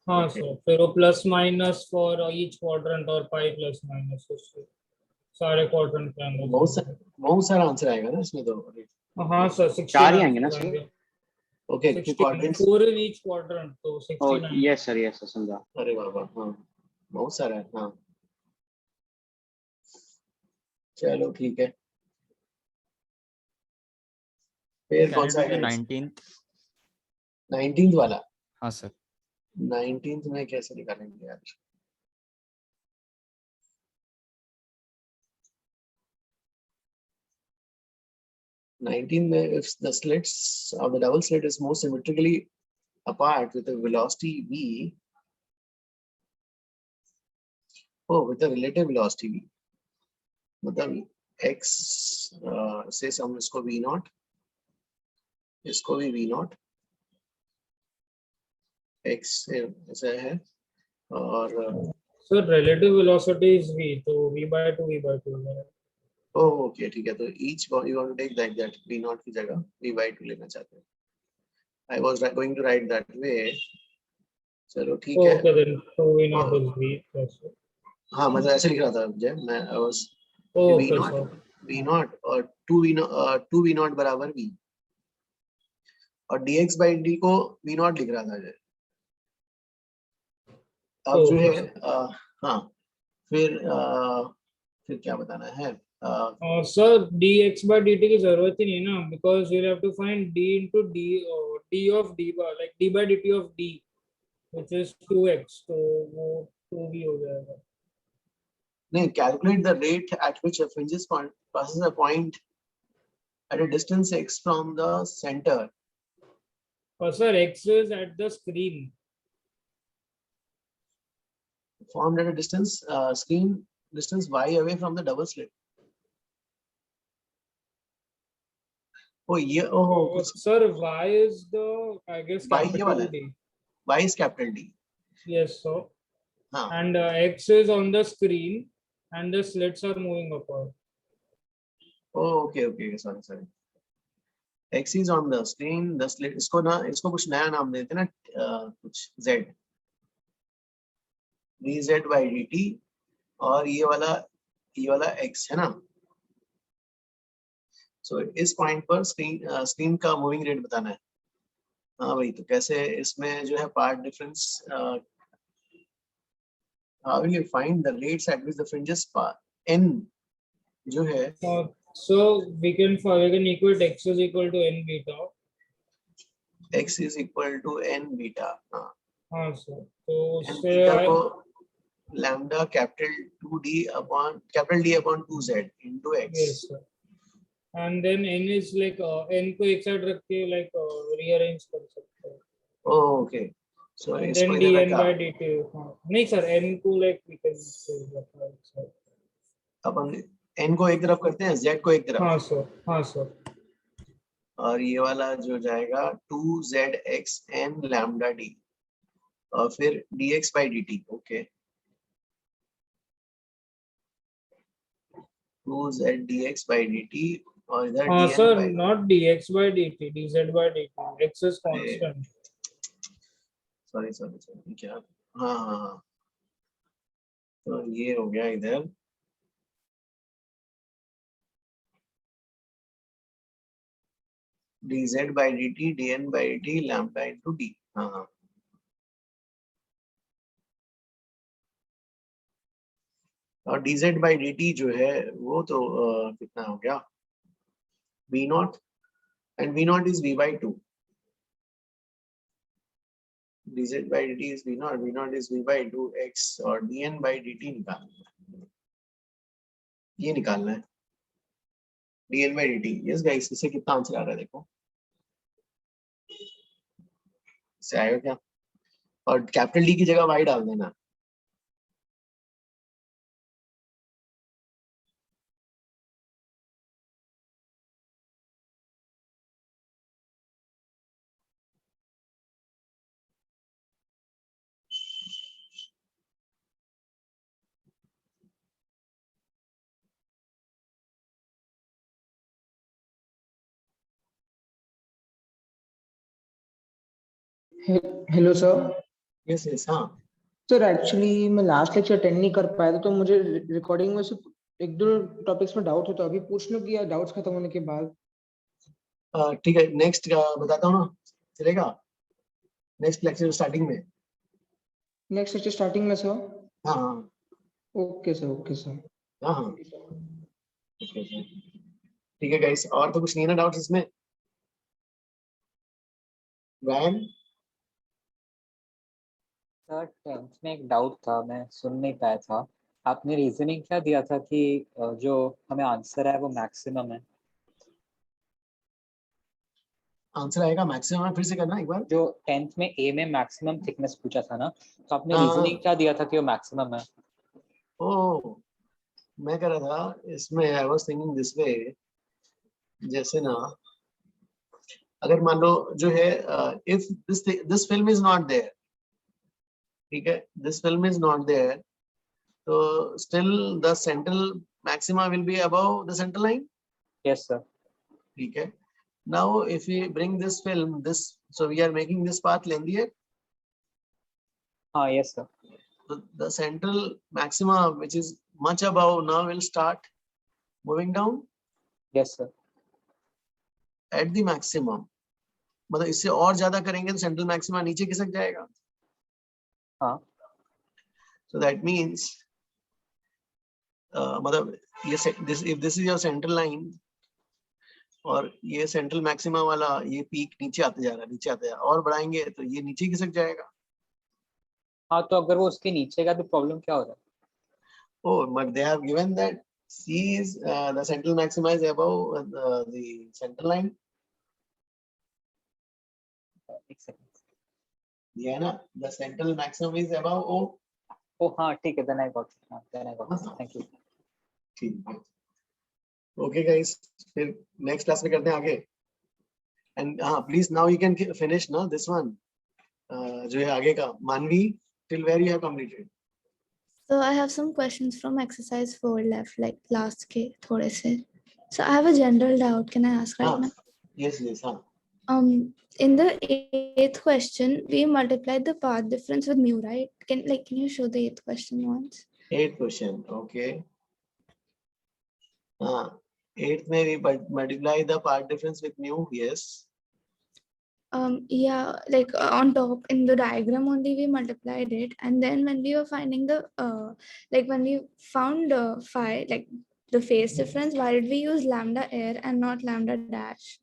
S3: हाँ सर, फिर वो plus minus for each quadrant और पाई प्लस माइनस सारे क्वाड्रेंट के अंदर।
S1: बहुत सारा आंसर आएगा ना इसमें तो।
S3: हाँ सर,
S10: 4 ही आएंगे ना sir.
S1: Okay, quadrants
S3: 4 in each quadrant, तो 69।
S10: यस सर समझा।
S1: अरे बाबा, हाँ बहुत सारा है, हाँ चलो ठीक है। फिर कौन सा है, 19th वाला?
S11: हाँ सर।
S1: 19th में कैसे निकालेंगे यार, में if the slits of the double slit is more symmetrically apart with a velocity v, with a relative velocity v, मतलब x से हम इसको v0, इसको भी v0, x से ऐसा है, और
S3: sir relative velocity is v, तो v/2 है।
S1: ओके ठीक है, तो each you want to take like that, v0 की जगह v/2 लेना चाहते हैं। I was going to write that way, चलो ठीक है।
S3: Okay, then 2v0 is v.
S1: हाँ मतलब ऐसे लिख रहा था जय, मैं I was
S3: Okay
S1: v0
S3: sir।
S1: v naught और 2v naught बराबर v, और dx by dt को v naught लिख रहा था अजय। अब जो है हाँ फिर क्या बताना है?
S3: सर dx by dt की जरूरत ही नहीं ना, because you have to find d into d d of d bar, like d by dt of d, which is 2x, तो वो 2v हो जाएगा।
S1: नहीं, calculate the rate at which a fringes passes a point at a distance x from the center.
S3: Sir, x is at the screen.
S1: Formed at a distance screen distance y away from the double slit. Oh yeah, oh
S3: Sir, y is the, I guess,
S1: Y ये वाला
S3: capital
S1: है।
S3: D.
S1: y is capital D.
S3: Yes, sir.
S1: हाँ,
S3: And x is on the screen, and the slits are moving apart.
S1: oh okay, sorry. X is on the screen, the slit, इसको कुछ नया नाम देते हैं ना, कुछ z, dz by dt, और ये वाला x है ना। So इस पॉइंट पर स्क्रीन का मूविंग रेट बताना है। हाँ भाई, तो कैसे इसमें जो है path difference, how will you find the rates at which the fringes n जो है,
S3: So we can equate x is equal to n beta.
S1: x is equal to n beta, हाँ,
S3: हाँ sir, तो
S1: n
S3: उससे
S1: beta को lambda capital D upon 2z into x.
S3: yes sir, and then n is like n को एक side रख के like rearrange कर सकते हैं।
S1: Oh okay, so
S3: And
S1: इसको
S3: then
S1: इधर
S3: dn
S1: रखा
S3: by dt, हाँ नहीं sir, n को like we can say,
S1: upon n को एक तरफ करते हैं, z को एक तरफ,
S3: हाँ सर,
S1: और ये वाला जो जाएगा 2zx n lambda d, और फिर dx by dt, okay 2z dx by dt, और इधर
S3: हाँ
S1: dn
S3: sir,
S1: by,
S3: not dx by dt, dz by dt, x is constant.
S1: Sorry क्या, हाँ, तो ये हो गया इधर dz by dt dn by dt lambda into d, हाँ, और dz by dt जो है वो तो कितना हो गया, v naught, and v naught is v by 2, dz by dt is v naught is v by 2x, और dn by dt निकालना है, ये निकालना है dn by dt। Yes guys, इससे कितना आंसर आ रहा है देखो, इससे आएगा क्या, और कैपिटल डी की जगह y डाल देना।
S11: Hello sir.
S1: यस हाँ
S11: सर एक्चुअली मैं लास्ट लेक्चर अटेंड नहीं कर पाया था, तो मुझे रिकॉर्डिंग में सिर्फ एक दो टॉपिक्स में डाउट होता, अभी पूछ लो कि या डाउट्स खत्म होने के बाद।
S1: ठीक है, नेक्स्ट बताता हूँ ना, चलेगा? नेक्स्ट लेक्चर स्टार्टिंग में,
S11: नेक्स्ट लेक्चर स्टार्टिंग में सर?
S1: हाँ
S11: ओके सर।
S1: हाँ ओके सर, ठीक है गाइस, और तो कुछ नहीं है ना डाउट्स इसमें? ब्रायन
S12: सर 10th में एक डाउट था, मैं सुन नहीं पाया था। आपने रीजनिंग क्या दिया था कि जो हमें आंसर है वो मैक्सिमम है?
S1: आंसर आएगा मैक्सिमम है, फिर से करना एक बार।
S12: जो 10th में ए में मैक्सिमम थिकनेस पूछा था ना, तो आपने रीजनिंग क्या दिया था कि वो मैक्सिमम है?
S1: ओह, मैं कह रहा था इसमें, I was thinking this way, जैसे ना अगर मान लो जो है if this film is not there, ठीक है, this film is not there, तो still the central maxima will be above the central line.
S12: Yes sir.
S1: ठीक है, now if we bring this film this, so we are making this path lengthier.
S12: हाँ yes sir.
S1: So the central maxima which is much above now will start moving down.
S12: Yes, sir.
S1: At the maximum, मतलब इससे और ज्यादा करेंगे तो central maxima नीचे खिसक जाएगा.
S12: हाँ.
S1: So that means मतलब ये this if this is your central line और ये सेंट्रल मैक्सिमा वाला ये पीक नीचे आते जा रहा है, नीचे आते जा रहा है, और बढ़ाएंगे तो ये नीचे खिसक जाएगा.
S12: हाँ, तो अगर वो उसके नीचे का तो प्रॉब्लम क्या हो रहा है?
S1: Oh, but they have given that C is the central maxima is above the central line.
S12: एक सेकंड.
S1: ये है ना, the central maximum is above O.
S12: ओ हाँ, ठीक है. then I got it. हाँ, then I got it. Thank you.
S1: ठीक है. Okay guys, फिर next class में करते हैं आगे. And please now you can finish ना this one. जो है आगे का मानवी, till where you have completed.
S8: So I have some questions from exercise 4 left, like last के थोड़े से. So I have a general doubt. Can I ask right now?
S1: Yes, yes, हाँ.
S8: In the 8th question, we multiplied the path difference with mu, right? Can you show the 8th question once?
S1: 8th question, okay. 8th में we multiply the path difference with mu, yes.
S8: Yeah, like on top in the diagram only we multiplied it, and then when we were finding the when we found phi, like the phase difference, why did we use lambda air and not lambda dash?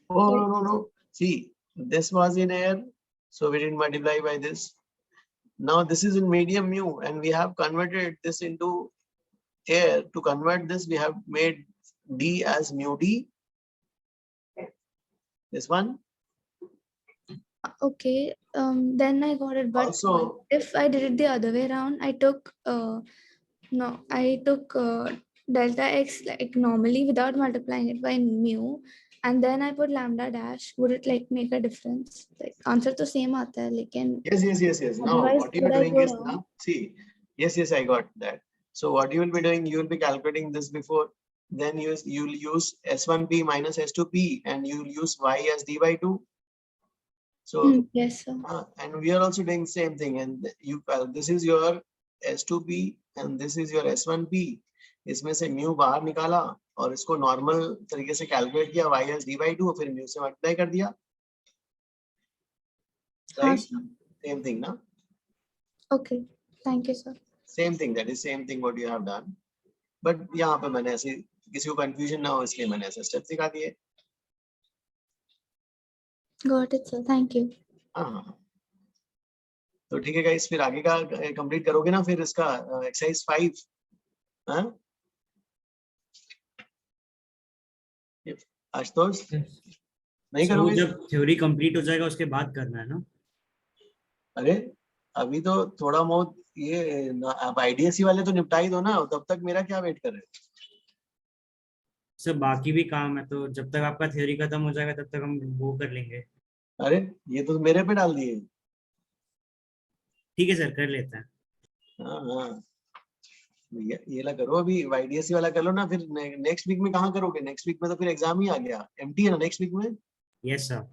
S1: Oh, no. See, this was in air, so we didn't multiply by this. Now this is in medium mu, and we have converted this into air. To convert this, we have made d as mu d. This one.
S8: Okay, then I got it. But
S1: Also,
S8: if I did it the other way around, I took delta x like normally without multiplying it by mu, and then I put lambda dash. Would it like make a difference? Like answer to same aata hai, lekin
S1: yes. Now
S8: otherwise
S1: what you are
S8: would I
S1: doing
S8: go
S1: is
S8: down?
S1: now see. Yes, I got that. So what you will be doing, you will be calculating this before. Then you'll use S1p minus S2p, and you'll use y as d by 2. So
S8: yes, sir.
S1: And we are also doing same thing. And you this is your S2p and this is your S1p. इसमें से mu बाहर निकाला और इसको normal तरीके से calculate किया y as d by 2, फिर mu से मल्टीप्लाई कर दिया. Right? Same thing, na?
S8: Okay, thank you, sir.
S1: Same thing. That is same thing what you have done. But यहाँ पे मैंने ऐसे किसी को confusion ना हो इसलिए मैंने ऐसे स्टेप दिखा दिए.
S8: Got it, sir. Thank you.
S1: हाँ. तो ठीक है गाइस, फिर आगे का कंप्लीट करोगे ना फिर इसका एक्सरसाइज 5. हाँ आशुतोष नहीं करोगे?
S10: जब थ्योरी कंप्लीट हो जाएगा उसके बाद करना है ना?
S1: अरे अभी तो थोड़ा बहुत ये अब आईडीएससी वाले तो निपटा ही दो ना, तब तक मेरा क्या वेट कर रहे हो?
S10: सर बाकी भी काम है, तो जब तक आपका थ्योरी खत्म हो जाएगा तब तक हम वो कर लेंगे.
S1: अरे ये तो मेरे पे डाल दिए.
S10: ठीक है सर, कर लेते हैं.
S1: हाँ ये ला करो अभी, आईडीएससी वाला कर लो ना, फिर नेक्स्ट वीक में कहाँ करोगे? नेक्स्ट वीक में तो फिर एग्जाम ही आ गया. एमटी है ना नेक्स्ट वीक में?
S10: Yes sir.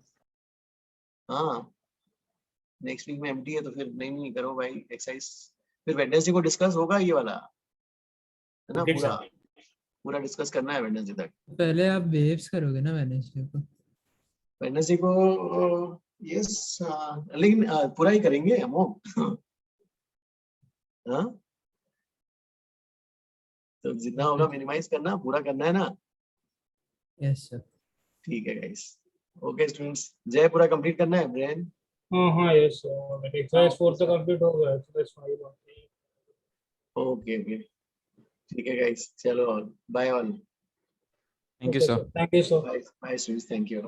S1: हाँ नेक्स्ट वीक में एमटी है तो फिर नहीं करो भाई एक्सरसाइज. फिर वेडनेसडे को डिस्कस होगा ये वाला, है ना? पूरा डिस्कस करना है वेडनेसडे तक.
S5: पहले आप वेव्स करोगे ना वेडनेसडे को?
S1: वेडनेसडे को यस, लेकिन पूरा ही करेंगे हम. हाँ तो जितना होगा मिनिमाइज करना, पूरा करना है ना?
S5: Yes sir.
S1: ठीक है गाइस. ओके स्टूडेंट्स, जय पूरा कंप्लीट करना है ब्रेन.
S3: हाँ यस सर. एक्सरसाइज 4 तक कंप्लीट हो गया, एक्सरसाइज 5 बाकी है.
S1: ओके ठीक है गाइस, चलो bye all.
S9: Thank you sir.
S3: Thank you, sir.
S1: Bye students. Thank you.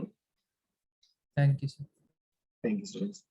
S5: Thank you sir.
S1: Thank you students.